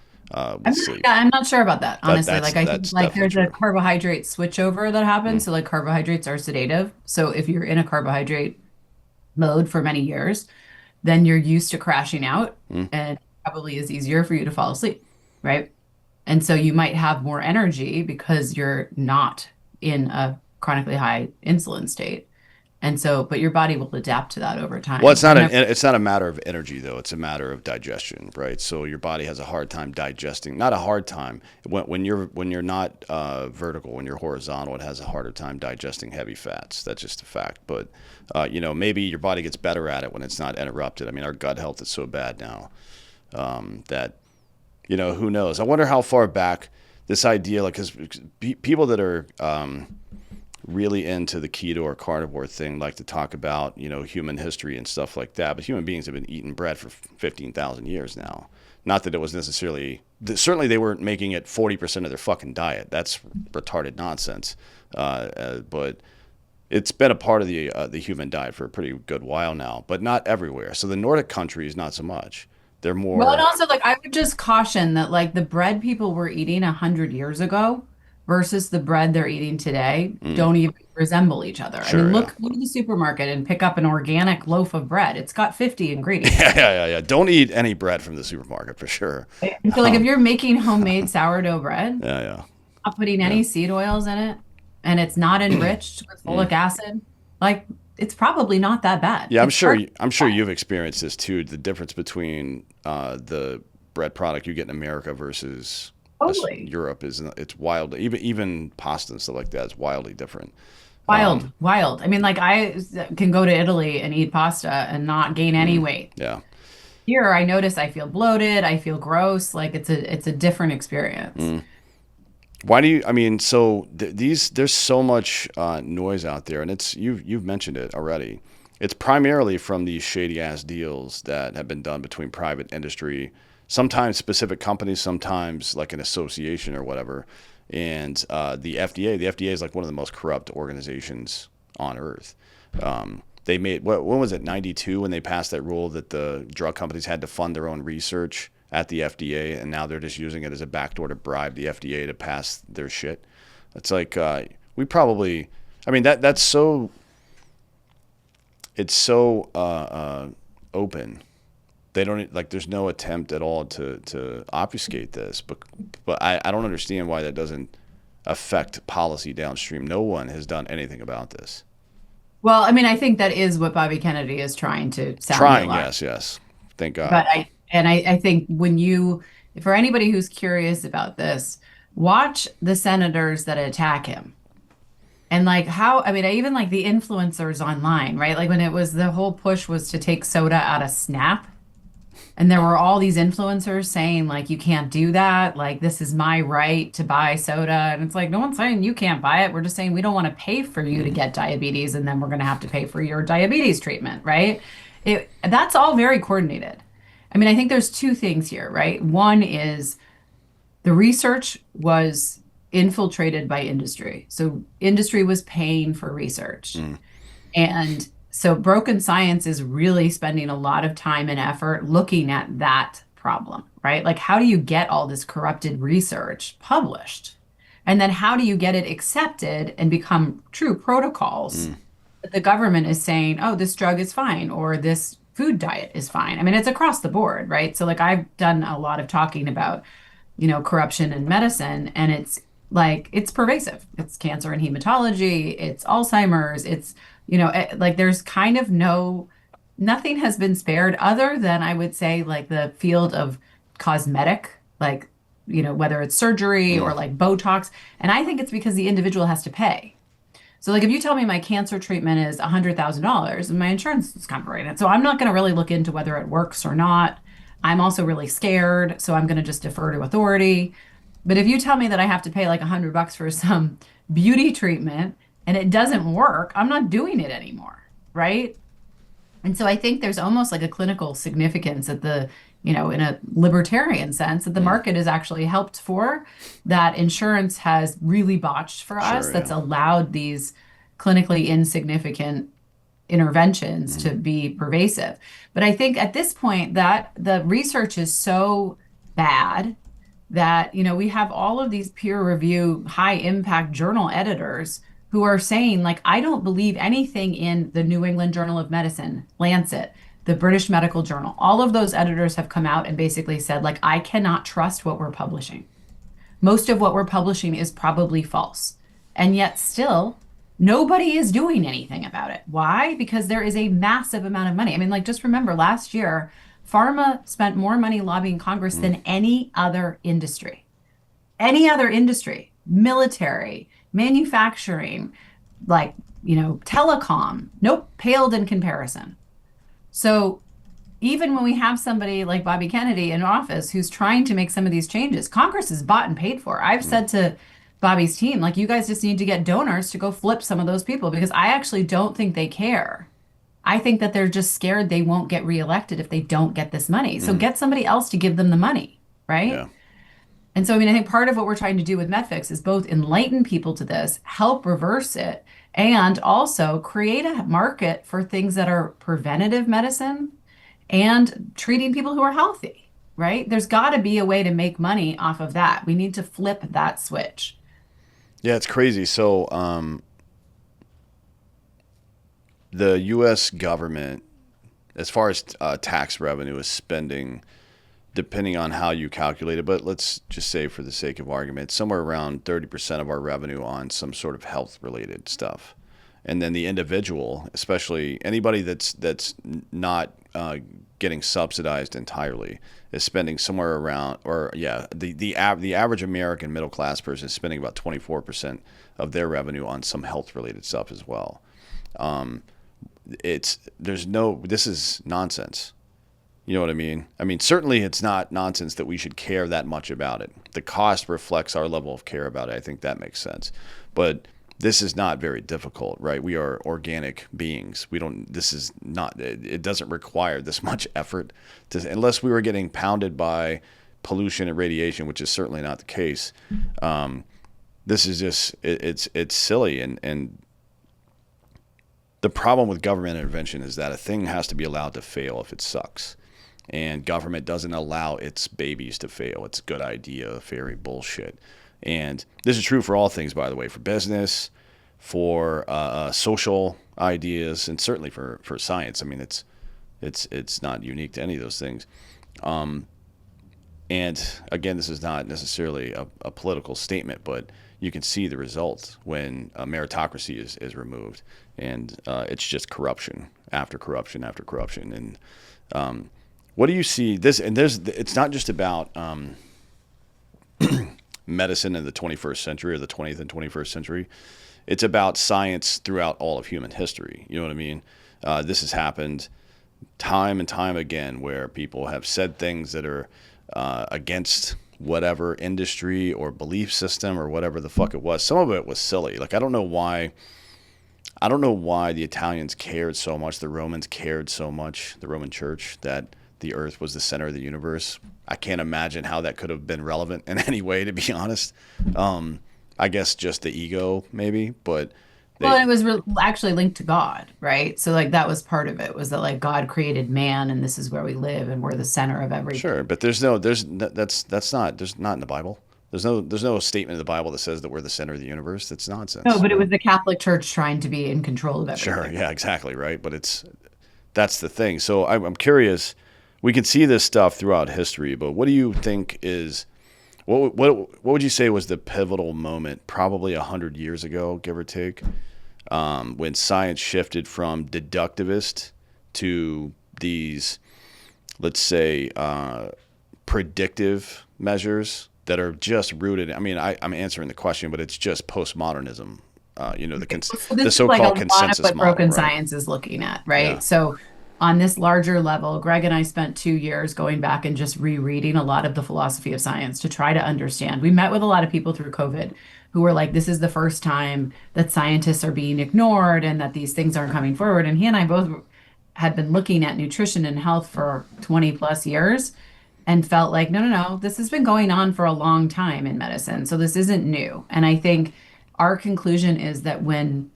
with sleep. I'm not sure about that, That honestly. that's Like I think that's like definitely there's a true. carbohydrate switchover that Mm, happens. So like carbohydrates are sedative. So if you're in a carbohydrate mode for many years, then you're used to crashing out mm. and probably is easier for you to fall asleep, right? And so you might have more energy because you're not in a chronically high insulin state. And so, but your body will adapt to that over Well, time. And it's not a matter of energy though. It's a matter of digestion, right? So your body has a hard time digesting. Not a hard time. When you're not vertical, when you're horizontal, it has a harder time digesting heavy fats. That's just a fact. But maybe your body gets better at it when it's not interrupted. I mean, our gut health is so bad now that who knows? I wonder how far back this idea, like, because people that are really into the keto or carnivore thing like to talk about human history and stuff like that, but human beings have been eating bread for 15,000 years now. Not that it was necessarily, certainly they weren't making it 40% of their fucking diet. That's retarded nonsense. But it's been a part of the human diet for a pretty good while now, but not everywhere. So the Nordic countries, not so much. They're well, and more. also like I would just caution that like the bread people were eating 100 years ago versus the bread they're eating today Mm, don't even resemble each other. I mean, sure, yeah. go to the supermarket and pick up an organic loaf of bread. It's got 50 Yeah, ingredients. yeah, yeah. Don't eat any bread from the supermarket for sure. And so like if Um, you're making homemade sourdough bread, yeah, yeah, not putting yeah. any seed oils in it, and it's not enriched with Mm. folic acid, like it's probably not that bad. Yeah, I'm It's sure. perfect. I'm sure you've experienced this too. The difference between the bread product you get in America versus Totally. Europe is it's wildly even pasta and stuff like that is wildly different. Um, Wild, wild. I mean, like I can go to Italy and eat pasta and not gain any mm, weight. yeah. Here, I notice I feel bloated, I feel gross, like it's a different experience. Mm. Why do you? I mean, so these there's so much noise out there, and it's you've mentioned it already. It's primarily from these shady ass deals that have been done between private industry, sometimes specific companies, sometimes like an association or whatever, and the FDA. The FDA is like one of the most corrupt organizations on earth. They made when was it 92 when they passed that rule that the drug companies had to fund their own research at the FDA, and now they're just using it as a backdoor to bribe the FDA to pass their shit. It's like we probably, I mean that's so it's so open they don't like. There's no attempt at all to obfuscate this, but I don't understand why that doesn't affect policy downstream. No one has done anything about this. Well, I mean, I think that is what Bobby Kennedy is trying to sound the Trying, alarm. yes, yes. Thank God. But I think when you, for anybody who's curious about this, watch the senators that attack him. And like how, I mean, I even like the influencers online, right? Like when it was the whole push was to take soda out of Snap. And there were all these influencers saying, like, you can't do that. Like, this is my right to buy soda. And it's like, no one's saying you can't buy it. We're just saying we don't want to pay for you to Mm, get diabetes, and then we're going to have to pay for your diabetes treatment, right? That's all very coordinated. I mean, I think there's two things here, right? One is the research was infiltrated by industry. So industry was paying for research. mm, And so Broken Science is really spending a lot of time and effort looking at that problem, right? Like, how do you get all this corrupted research published? And then how do you get it accepted and become true protocols mm, that the government is saying, oh, this drug is fine or this food diet is fine? I mean, it's across the board, right? So, like, I've done a lot of talking about corruption in medicine, and it's like it's pervasive. It's cancer and hematology, it's Alzheimer's, it's like there's kind of nothing has been spared other than I would say like the field of cosmetic, like whether it's surgery or mm, like Botox. And I think it's because the individual has to pay. So, like, if you tell me my cancer treatment is $100,000 and my insurance is covering it, so I'm not going to really look into whether it works or not. I'm also really scared, so I'm going to just defer to authority. But if you tell me that I have to pay like $100 for some beauty treatment and it doesn't work, I'm not doing it anymore, right? And so I think there's almost like a clinical significance at in a libertarian sense, that the mm. market is actually helped for, that insurance has really botched for us, Sure, that's yeah. allowed these clinically insignificant interventions Mm, to be pervasive. But I think at this point that the research is so bad that we have all of these peer review high impact journal editors who are saying like I don't believe anything in the New England Journal of Medicine, Lancet, the British Medical Journal. All of those editors have come out and basically said like I cannot trust what we're publishing. Most of what we're publishing is probably false. And yet still nobody is doing anything about it. Why? Because there is a massive amount of money. I mean, like, just remember last year, pharma spent more money lobbying Congress mm. than any other industry. Any other industry, military, manufacturing, like, telecom, nope, paled in comparison. So even when we have somebody like Bobby Kennedy in office who's trying to make some of these changes, Congress is bought and paid for. I've Mm. said to Bobby's team, like, you guys just need to get donors to go flip some of those people because I actually don't think they care. I think that they're just scared they won't get reelected if they don't get this money. So Mm. get somebody else to give them the money, right? Yeah. And so, I mean, I think part of what we're trying to do with Medfix is both enlighten people to this, help reverse it, and also create a market for things that are preventative medicine and treating people who are healthy, right? There's got to be a way to make money off of that. We need to flip that switch. Yeah, it's crazy. So, the U.S. government, as far as tax revenue, is spending, depending on how you calculate it, but let's just say for the sake of argument, somewhere around 30% of our revenue on some sort of health related stuff. And then the individual, especially anybody that's not getting subsidized entirely, is spending somewhere around, or yeah, the average American middle class person is spending about 24% of their revenue on some health related stuff as well. This is nonsense. You know what I mean? I mean, certainly it's not nonsense that we should care that much about it. The cost reflects our level of care about it. I think that makes sense. But this is not very difficult, right? We are organic beings. This is not, it doesn't require this much effort unless we were getting pounded by pollution and radiation, which is certainly not the case. This is just, it's silly. And the problem with government intervention is that a thing has to be allowed to fail if it sucks. And government doesn't allow its babies to fail. It's a good idea, fairy bullshit. And this is true for all things, by the way, for business, for social ideas, and certainly for science. I mean, It's not unique to any of those things. And again, this is not necessarily a political statement, but you can see the results when a meritocracy is removed, and it's just corruption after corruption after corruption. And what do you see this? And it's not just about medicine in the 21st century or the 20th and 21st century. It's about science throughout all of human history. You know what I mean? This has happened time and time again where people have said things that are against whatever industry or belief system or whatever the fuck it was. Some of it was silly. Like I don't know why. I don't know why the Italians cared so much. The Romans cared so much. The Roman Church that the Earth was the center of the universe. I can't imagine how that could have been relevant in any way, to be honest. I guess just the ego, maybe, but Well, they it was actually linked to God, right? So like that was part of it was that like God created man and this is where we live and we're the center of sure, everything. but that's not there's not in the Bible. There's no statement in the Bible that says that we're the center of the universe. That's No, nonsense. but it was the Catholic Church trying to be in control of Sure, everything. yeah, exactly, right. But that's the thing. So I'm curious. We can see this stuff throughout history, but what do you think is what would you say was the pivotal moment, probably 100 years ago, give or take, when science shifted from deductivist to these, let's say, predictive measures that are just rooted. I mean, I'm answering the question, but it's just postmodernism. So The this is like a so-called lot of consensus what model, broken right? science is looking at, Yeah. right? So on this larger level, Greg and I spent 2 years going back and just rereading a lot of the philosophy of science to try to understand. We met with a lot of people through COVID who were like, this is the first time that scientists are being ignored and that these things aren't coming forward. And he and I both had been looking at nutrition and health for 20 plus years and felt like, no, no, no, this has been going on for a long time in medicine. So this isn't new. And I think our conclusion is that when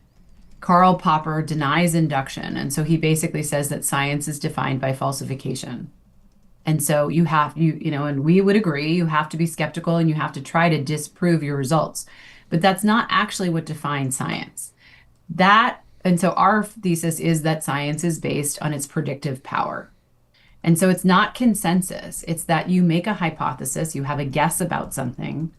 Karl Popper denies induction, and so he basically says that science is defined by falsification. And so and we would agree, you have to be skeptical and you have to try to disprove your results. But that's not actually what defines science. And so our thesis is that science is based on its predictive power. And so it's not consensus. It's that you make a hypothesis, you have a guess about something,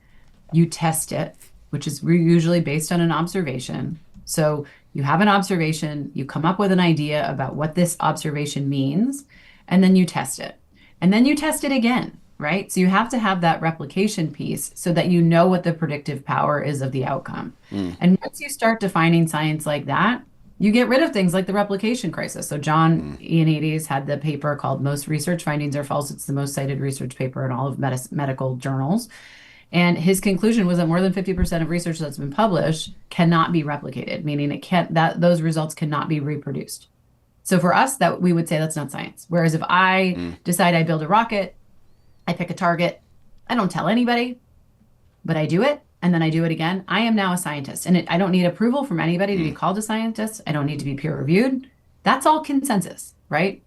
you test it, which is usually based on an observation. So you have an observation, you come up with an idea about what this observation means, and then you test it. And then you test it again, right? So you have to have that replication piece so that you know what the predictive power is of the outcome. Mm, And once you start defining science like that, you get rid of things like the replication crisis. So John mm. Ioannidis had the paper called Most Research Findings Are False. It's the most cited research paper in all of medical journals. And his conclusion was that more than 50% of research that's been published cannot be replicated, meaning it can't that those results cannot be reproduced. So for us, that we would say that's not science. Whereas if I Mm. decide I build a rocket, I pick a target, I don't tell anybody, but I do it, and then I do it again. I am now a scientist, and I don't need approval from anybody to be Mm. called a scientist. I don't need to be peer reviewed. That's all consensus, right?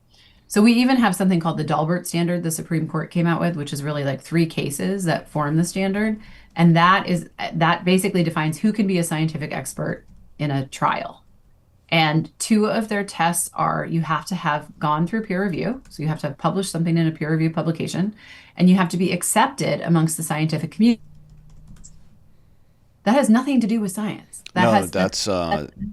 So we even have something called the Dalbert standard the Supreme Court came out with, which is really like three cases that form the standard. And that basically defines who can be a scientific expert in a trial. And two of their tests are you have to have gone through peer review. So you have to have published something in a peer review publication, and you have to be accepted amongst the scientific community. That has nothing to do with science. No, That's, that's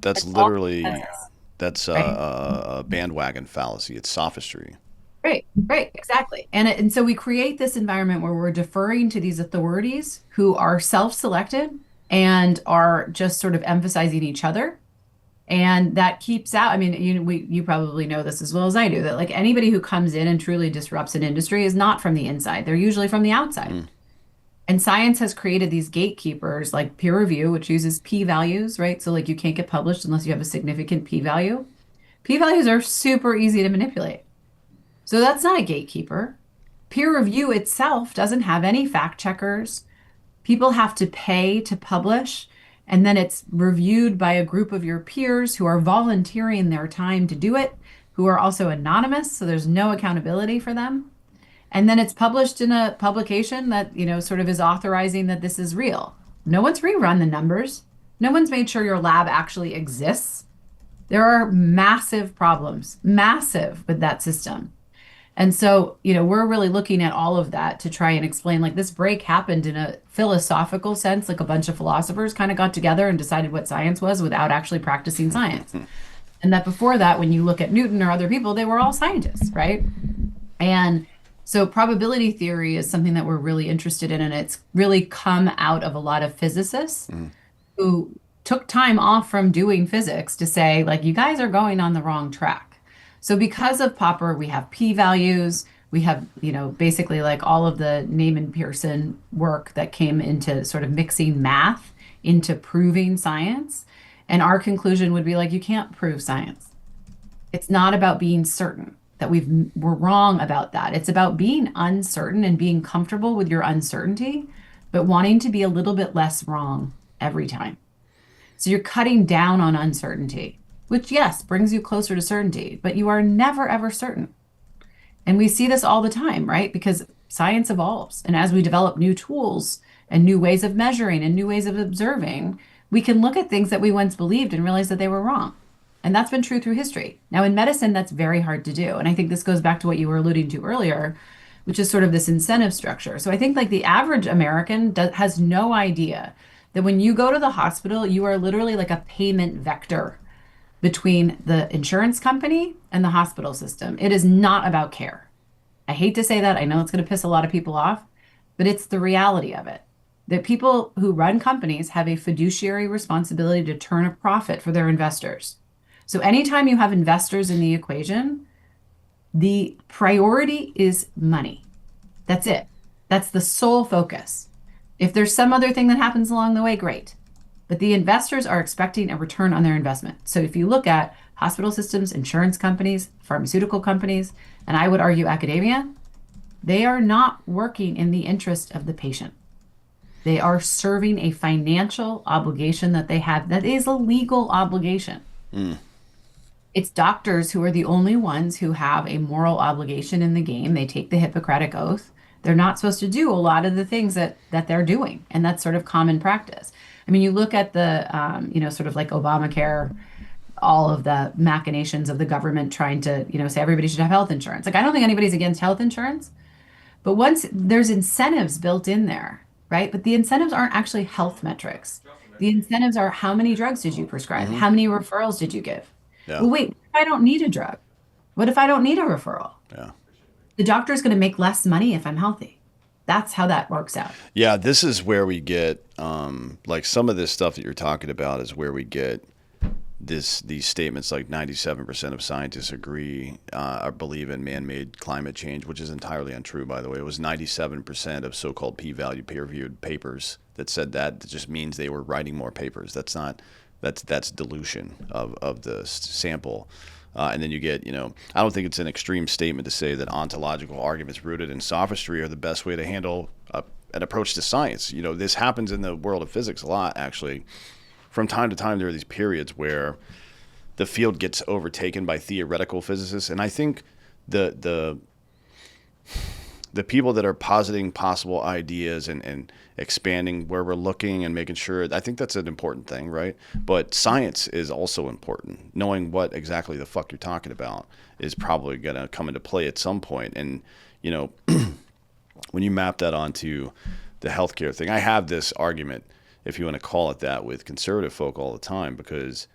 that's all literally consensus, that's right? a bandwagon fallacy. It's sophistry. Right, right, exactly. And so we create this environment where we're deferring to these authorities who are self-selected and are just sort of emphasizing each other. And that keeps out, I mean, you probably know this as well as I do, that like anybody who comes in and truly disrupts an industry is not from the inside. They're usually from the outside. Mm. And science has created these gatekeepers like peer review, which uses p values, right? So like you can't get published unless you have a significant p value. P values are super easy to manipulate. So that's not a gatekeeper. Peer review itself doesn't have any fact checkers. People have to pay to publish, and then it's reviewed by a group of your peers who are volunteering their time to do it, who are also anonymous, so there's no accountability for them. And then it's published in a publication that, sort of is authorizing that this is real. No one's rerun the numbers. No one's made sure your lab actually exists. There are massive problems, massive with that system. And so, we're really looking at all of that to try and explain like this break happened in a philosophical sense, like a bunch of philosophers kind of got together and decided what science was without actually practicing science. And that before that, when you look at Newton or other people, they were all scientists, right? And so probability theory is something that we're really interested in, and it's really come out of a lot of physicists Mm. who took time off from doing physics to say, like, you guys are going on the wrong track. So because of Popper, we have p-values, we have, basically like all of the Neyman Pearson work that came into sort of mixing math into proving science. And our conclusion would be like, you can't prove science. It's not about being certain that we're wrong about that. It's about being uncertain and being comfortable with your uncertainty, but wanting to be a little bit less wrong every time. So you're cutting down on uncertainty, which, yes, brings you closer to certainty, but you are never, ever certain. And we see this all the time, right? Because science evolves. And as we develop new tools and new ways of measuring and new ways of observing, we can look at things that we once believed and realize that they were wrong. And that's been true through history. Now, in medicine, that's very hard to do. And I think this goes back to what you were alluding to earlier, which is sort of this incentive structure. So I think like the average American has no idea that when you go to the hospital, you are literally like a payment vector between the insurance company and the hospital system. It is not about care. I hate to say that. I know it's going to piss a lot of people off, but it's the reality of it. That people who run companies have a fiduciary responsibility to turn a profit for their investors. So anytime you have investors in the equation, the priority is money. That's it. That's the sole focus. If there's some other thing that happens along the way, great. But the investors are expecting a return on their investment. So if you look at hospital systems, insurance companies, pharmaceutical companies, and I would argue academia, they are not working in the interest of the patient. They are serving a financial obligation that they have that is a legal obligation. Mm. It's doctors who are the only ones who have a moral obligation in the game. They take the Hippocratic Oath. They're not supposed to do a lot of the things that they're doing, and that's sort of common practice. I mean, you look at the, sort of like Obamacare, all of the machinations of the government trying to, say everybody should have health insurance. Like, I don't think anybody's against health insurance, but once there's incentives built in there, right? But the incentives aren't actually health metrics. The incentives are how many drugs did you prescribe? Hmm. How many referrals did you give? Yeah. Well, wait, what if I don't need a drug? What if I don't need a referral? Yeah. The doctor's going to make less money if I'm healthy. That's how that works out. Yeah, this is where we get like some of this stuff that you're talking about is where we get these statements like 97% of scientists agree or believe in man-made climate change, which is entirely untrue, by the way. It was 97% of so-called p-value peer-reviewed papers that said that. That just means they were writing more papers. That's dilution of the sample. And then you get, I don't think it's an extreme statement to say that ontological arguments rooted in sophistry are the best way to handle an approach to science. This happens in the world of physics a lot, actually. From time to time, there are these periods where the field gets overtaken by theoretical physicists, and I think the the people that are positing possible ideas and expanding where we're looking and making sure, I think that's an important thing, right? But science is also important. Knowing what exactly the fuck you're talking about is probably going to come into play at some point. And, when you map that onto the healthcare thing, I have this argument, if you want to call it that, with conservative folk all the time, because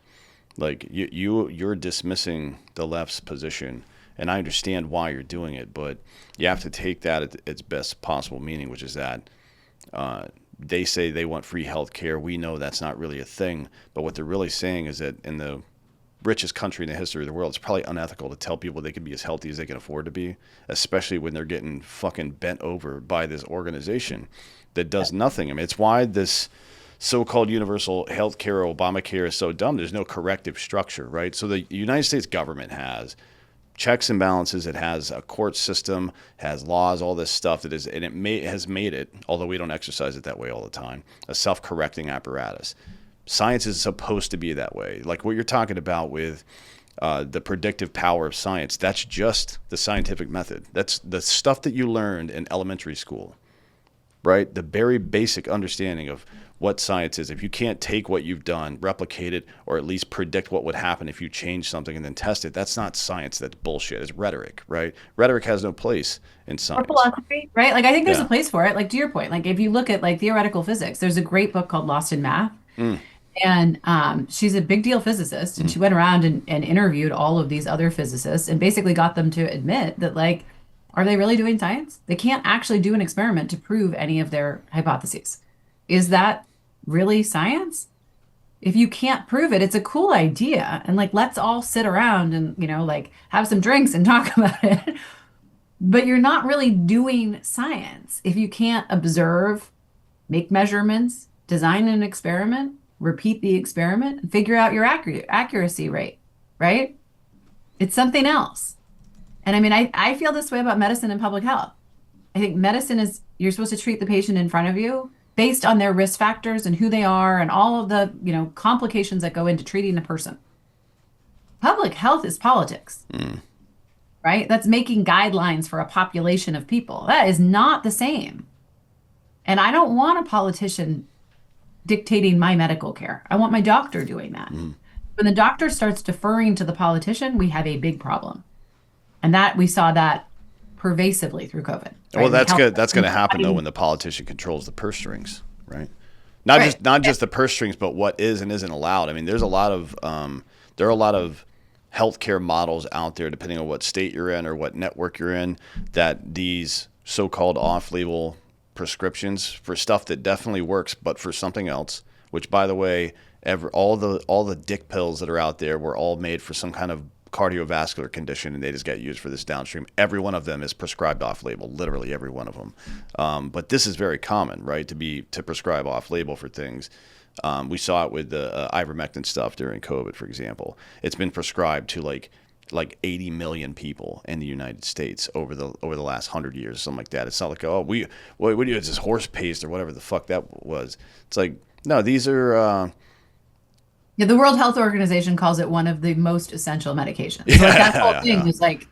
like you're dismissing the left's position, and I understand why you're doing it, but you have to take that at its best possible meaning, which is that they say they want free health care. We know that's not really a thing, but what they're really saying is that in the richest country in the history of the world, it's probably unethical to tell people they can be as healthy as they can afford to be, especially when they're getting fucking bent over by this organization that does nothing. I mean, it's why this so-called universal health care, Obamacare, is so dumb. There's no corrective structure, right? So the United States government has checks and balances. It has a court system, has laws, all this stuff that is, and has made it, although we don't exercise it that way all the time, a self-correcting apparatus. Science is supposed to be that way. Like what you're talking about with the predictive power of science, that's just the scientific method. That's the stuff that you learned in elementary school, right? The very basic understanding of what science is. If you can't take what you've done, replicate it, or at least predict what would happen if you change something and then test it, that's not science. That's bullshit. It's rhetoric, right? Rhetoric has no place in Or science. philosophy, right? Like I think there's a Yeah. place for it. Like to your point, like if you look at like theoretical physics, there's a great book called Lost in Math. Mm, And she's a big deal physicist, and mm, she went around and interviewed all of these other physicists and basically got them to admit that, like, are they really doing science? They can't actually do an experiment to prove any of their hypotheses. Is that really science? If you can't prove it, it's a cool idea. And like, let's all sit around and, like have some drinks and talk about it. But you're not really doing science if you can't observe, make measurements, design an experiment, repeat the experiment, and figure out your accuracy rate, right? It's something else. And I mean, I feel this way about medicine and public health. I think medicine is you're supposed to treat the patient in front of you based on their risk factors and who they are and all of the, complications that go into treating a person. Public health is politics, mm. right? That's making guidelines for a population of people. That is not the same. And I don't want a politician dictating my medical care. I want my doctor doing that. When the doctor starts deferring to the politician, we have a big problem. And that we saw that pervasively through COVID, Well, right? Like that's health, good. That's going to happen though when the politician controls the purse strings, right? Not right. just not just the purse strings, but what is and isn't allowed. I mean, there's a lot of there are a lot of healthcare models out there, depending on what state you're in or what network you're in, that these so-called off-label prescriptions for stuff that definitely works, but for something else. Which, by the way, all the dick pills that are out there were all made for some kind of cardiovascular condition, and they just got used for this downstream. Every one of them is prescribed off-label, literally every one of them. But this is very common, right? To prescribe off-label for things. We saw it with the ivermectin stuff during COVID, for example. It's been prescribed to like 80 million people in the United States over the last 100 years, something like that. It's not like, oh, what do you, it's this horse paste or whatever the fuck that was. It's like, no, these are Yeah, the World Health Organization calls it one of the most essential medications. So like that whole yeah, thing yeah. is like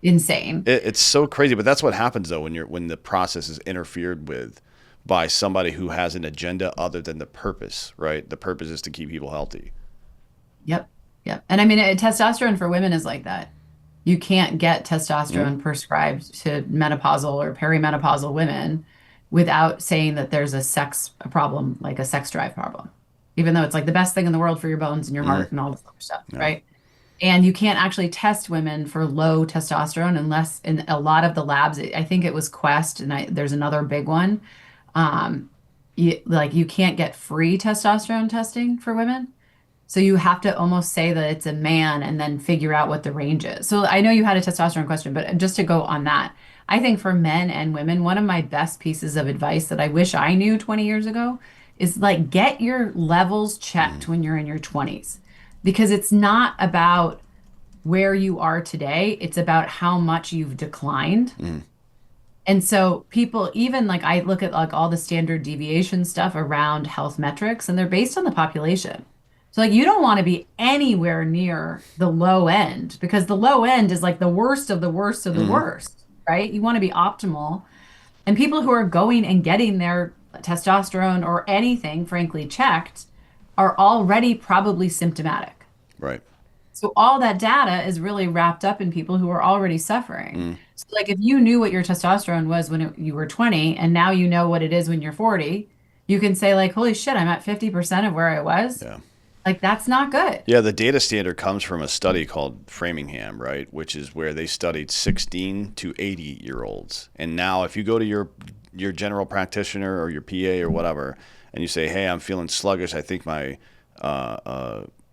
insane. It's so crazy, but that's what happens though when the process is interfered with by somebody who has an agenda other than the purpose, right? The purpose is to keep people healthy. Yep. Yep. And I mean, testosterone for women is like that. You can't get Mm, testosterone prescribed to menopausal or perimenopausal women without saying that there's a problem, like a sex drive problem, even though it's like the best thing in the world for your bones and your mm, heart and all this other stuff, yeah, right? And you can't actually test women for low testosterone unless in a lot of the labs, I think it was Quest, and there's another big one. Um, you can't get free testosterone testing for women. So you have to almost say that it's a man and then figure out what the range is. So I know you had a testosterone question, but just to go on that, I think for men and women, one of my best pieces of advice that I wish I knew 20 years ago is like get your levels mm, checked when you're in your 20s because it's not about where you are today, it's about how much you've declined. mm, And so people even like I look at like all the standard deviation stuff around health metrics and they're based on the population. So like you don't want to be anywhere near the low end because the low end is like the worst of the worst of the mm, worst, right? You want to be optimal. And people who are going and getting their testosterone or anything frankly checked are already probably symptomatic. right. So all that data is really wrapped up in people who are already suffering. Mm, So like if you knew what your testosterone was when you were 20 and now you know what it is when you're 40, you can say like, holy shit, I'm at 50% of where I was. yeah. Like that's not good. Yeah, the data standard comes from a study called Framingham, right? Which is where they studied 16 to 80-year-olds. And now if you go to your general practitioner or your PA or whatever, and you say, "Hey, I'm feeling sluggish. I think my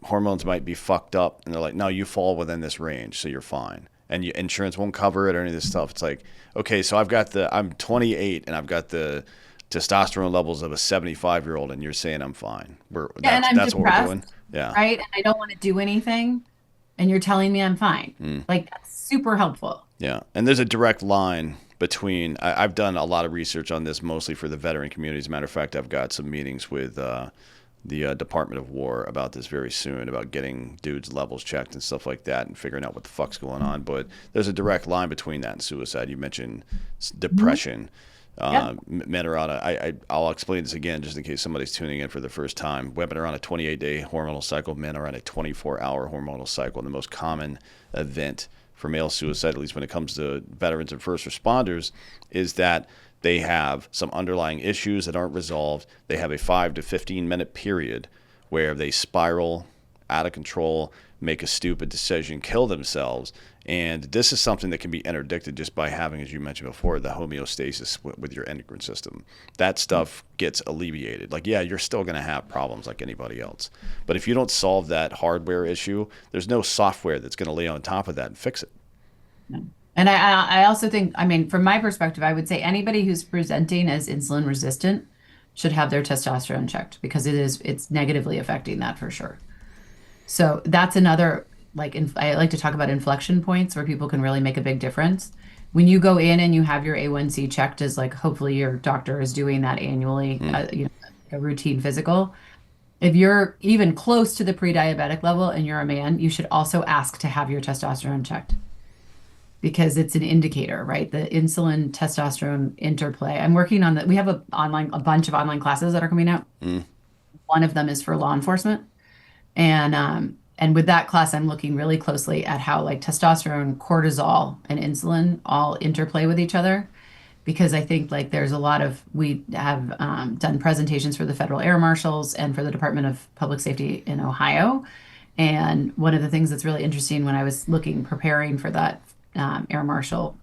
hormones might be fucked up," and they're like, "No, you fall within this range, so you're fine." And insurance won't cover it or any of this stuff. It's like, okay, so I'm 28 and I've got the testosterone levels of a 75-year-old, and you're saying I'm fine. Yeah, and I'm That's what we're depressed, doing. Yeah. right? And I don't want to do anything. And you're telling me I'm fine. Mm. Like that's super helpful. Yeah, and there's a direct line between. I've done a lot of research on this, mostly for the veteran community. As a matter of fact, I've got some meetings with the Department of War about this very soon, about getting dudes' levels checked and stuff like that, and figuring out what the fuck's going on. But there's a direct line between that and suicide. You mentioned Mhm. depression. Yep. Men are on I'll explain this again just in case somebody's tuning in for the first time. Women are on a 28-day hormonal cycle. Men are on a 24-hour hormonal cycle. And the most common event for male suicide, at least when it comes to veterans and first responders, is that they have some underlying issues that aren't resolved. They have a 5 to 15-minute period where they spiral out of control, make a stupid decision, kill themselves. And this is something that can be interdicted just by having, as you mentioned before, the homeostasis with your endocrine system. That stuff gets alleviated. Like, yeah, you're still going to have problems like anybody else. But if you don't solve that hardware issue, there's no software that's going to lay on top of that and fix it. No. And I also think, I mean, from my perspective, I would say anybody who's presenting as insulin resistant should have their testosterone checked because it's negatively affecting that for sure. So that's another, like, I like to talk about inflection points where people can really make a big difference. When you go in and you have your A1C checked, as like hopefully your doctor is doing that annually, Mm. a routine physical. If you're even close to the pre-diabetic level and you're a man, you should also ask to have your testosterone checked because it's an indicator, right? The insulin testosterone interplay. I'm working on that. We have a bunch of online classes that are coming out. Mm. One of them is for law enforcement. And with that class, I'm looking really closely at how like testosterone, cortisol, and insulin all interplay with each other. Because I think like there's a lot of we have done presentations for the federal air marshals and for the Department of Public Safety in Ohio. And one of the things that's really interesting when I was preparing for that air marshal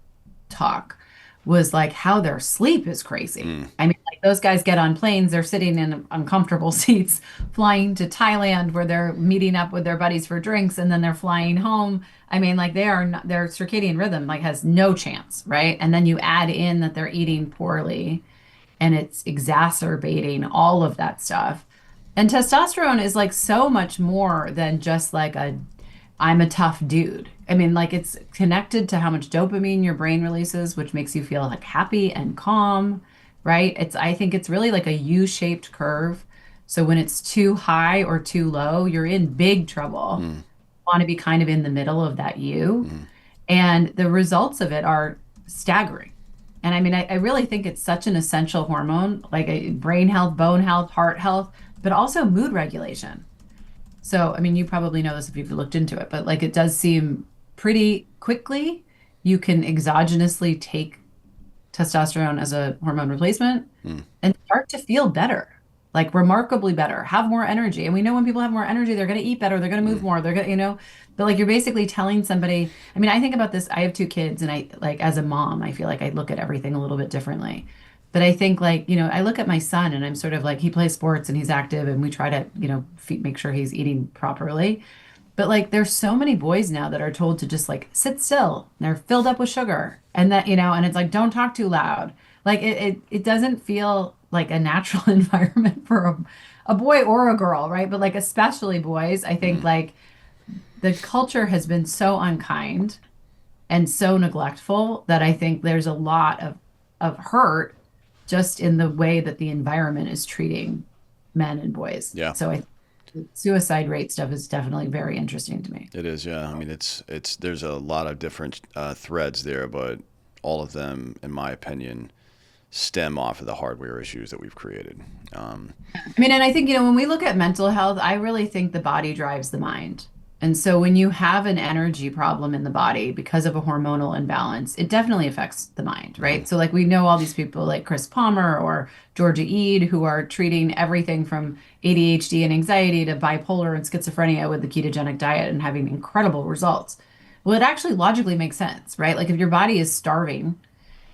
talk was like how their sleep is crazy. Mm. I mean, like those guys get on planes, they're sitting in uncomfortable seats, flying to Thailand where they're meeting up with their buddies for drinks, and then they're flying home. I mean, like they are not, their circadian rhythm like has no chance, right? And then you add in that they're eating poorly and it's exacerbating all of that stuff. And testosterone is like so much more than just like a I'm a tough dude. I mean, like it's connected to how much dopamine your brain releases, which makes you feel like happy and calm, right? I think it's really like a U-shaped curve. So when it's too high or too low, you're in big trouble. Mm. Want to be kind of in the middle of that U. Mm. And the results of it are staggering. And I mean, I really think it's such an essential hormone, like a brain health, bone health, heart health, but also mood regulation. So, I mean, you probably know this if you've looked into it, but like it does seem pretty quickly you can exogenously take testosterone as a hormone replacement Mm. and start to feel better, like remarkably better, have more energy. And we know when people have more energy, they're going to eat better, they're going to move Mm. more, they're going to, but like you're basically telling somebody, I mean, I think about this, I have two kids and I like as a mom, I feel like I look at everything a little bit differently. But I think like, I look at my son and I'm sort of like he plays sports and he's active and we try to, make sure he's eating properly. But like there's so many boys now that are told to just like sit still. They're filled up with sugar. And that, and it's like don't talk too loud. Like it doesn't feel like a natural environment for a boy or a girl, right? But like especially boys, I think Mm. like the culture has been so unkind and so neglectful that I think there's a lot of hurt just in the way that the environment is treating men and boys. Yeah. So I suicide rate stuff is definitely very interesting to me. It is, yeah. I mean, it's there's a lot of different threads there, but all of them, in my opinion, stem off of the hardware issues that we've created. Um, I mean, and I think, when we look at mental health, I really think the body drives the mind. And so when you have an energy problem in the body because of a hormonal imbalance, it definitely affects the mind, mm. right? So like we know all these people like Chris Palmer or Georgia Ede who are treating everything from ADHD and anxiety to bipolar and schizophrenia with the ketogenic diet and having incredible results. Well, it actually logically makes sense, right? Like if your body is starving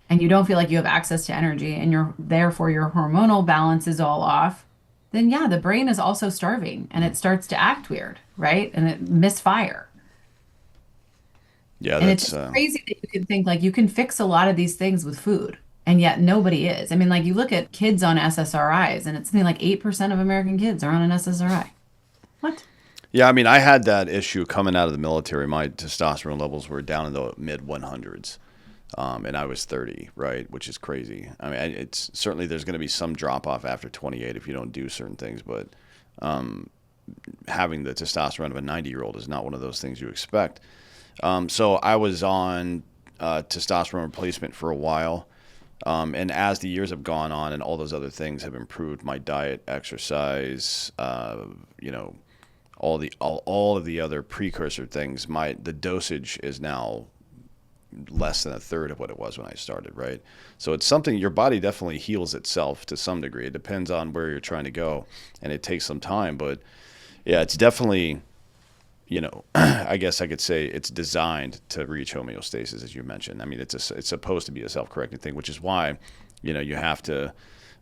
and you don't feel like you have access to energy and therefore your hormonal balance is all off, then yeah, the brain is also starving and it starts to act weird, right? And it misfire. Yeah, And it's that's just crazy that you can think like you can fix a lot of these things with food, and yet nobody is. I mean, like you look at kids on SSRIs, and it's something like 8% of American kids are on an SSRI. What? yeah. I mean, I had that issue coming out of the military. My testosterone levels were down in the mid 100s. And I was 30, right, which is crazy. I mean, it's certainly there's going to be some drop off after 28 if you don't do certain things, but having the testosterone of a 90-year-old is not one of those things you expect. So I was on testosterone replacement for a while. And as the years have gone on and all those other things have improved, my diet, exercise, you know, all of the other precursor things, the dosage is now less than a third of what it was when I started, right? So it's something your body definitely heals itself to some degree. It depends on where you're trying to go, and it takes some time. But yeah, it's definitely, I guess I could say it's designed to reach homeostasis, as you mentioned. I mean, it's supposed to be a self-correcting thing, which is why, you have to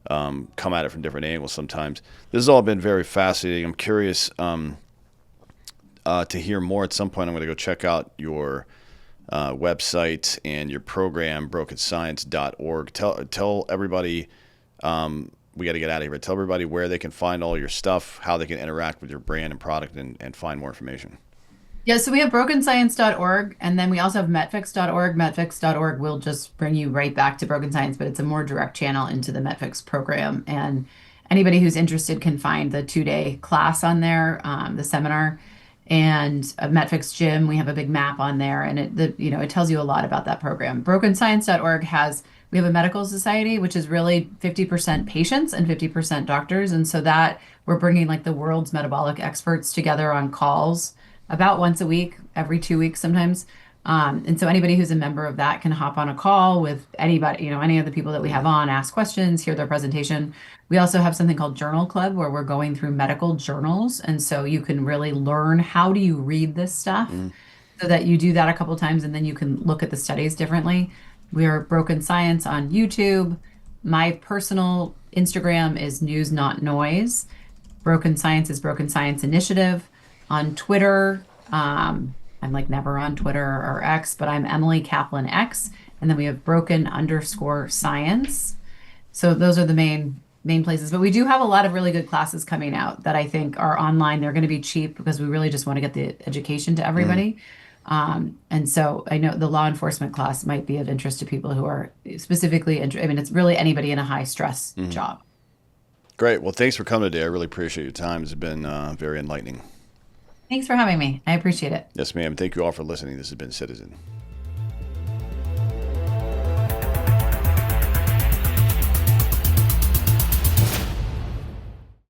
come at it from different angles sometimes. This has all been very fascinating. I'm curious to hear more at some point. I'm going to go check out your website and your program, brokenscience.org. Tell everybody, we got to get out of here, but tell everybody where they can find all your stuff, how they can interact with your brand and product, and find more information. Yeah, so we have brokenscience.org, and then we also have metfix.org. Metfix.org will just bring you right back to Broken Science, but it's a more direct channel into the Metfix program. And anybody who's interested can find the 2-day class on there, the seminar, and a Metfix gym. We have a big map on there, and it tells you a lot about that program. Brokenscience.org we have a medical society, which is really 50% patients and 50% doctors. And so that we're bringing like the world's metabolic experts together on calls about once a week, every 2 weeks sometimes. And so anybody who's a member of that can hop on a call with anybody, any of the people that we have on, ask questions, hear their presentation. We also have something called Journal Club where we're going through medical journals. And so you can really learn how do you read this stuff Mm-hmm. so that you do that a couple times and then you can look at the studies differently. We are Broken Science on YouTube. My personal Instagram is News Not Noise. Broken Science is Broken Science Initiative. On Twitter, I'm like never on Twitter or X, but I'm Emily Kaplan X. And then we have broken_science. So those are the main places. But we do have a lot of really good classes coming out that I think are online. They're going to be cheap because we really just want to get the education to Mm-hmm. everybody. And so I know the law enforcement class might be of interest to people who are specifically interested. I mean, it's really anybody in a high stress Mm-hmm. job. Great. Well, thanks for coming today. I really appreciate your time. It's been very enlightening. Thanks for having me. I appreciate it. Yes, ma'am. Thank you all for listening. This has been Citizen.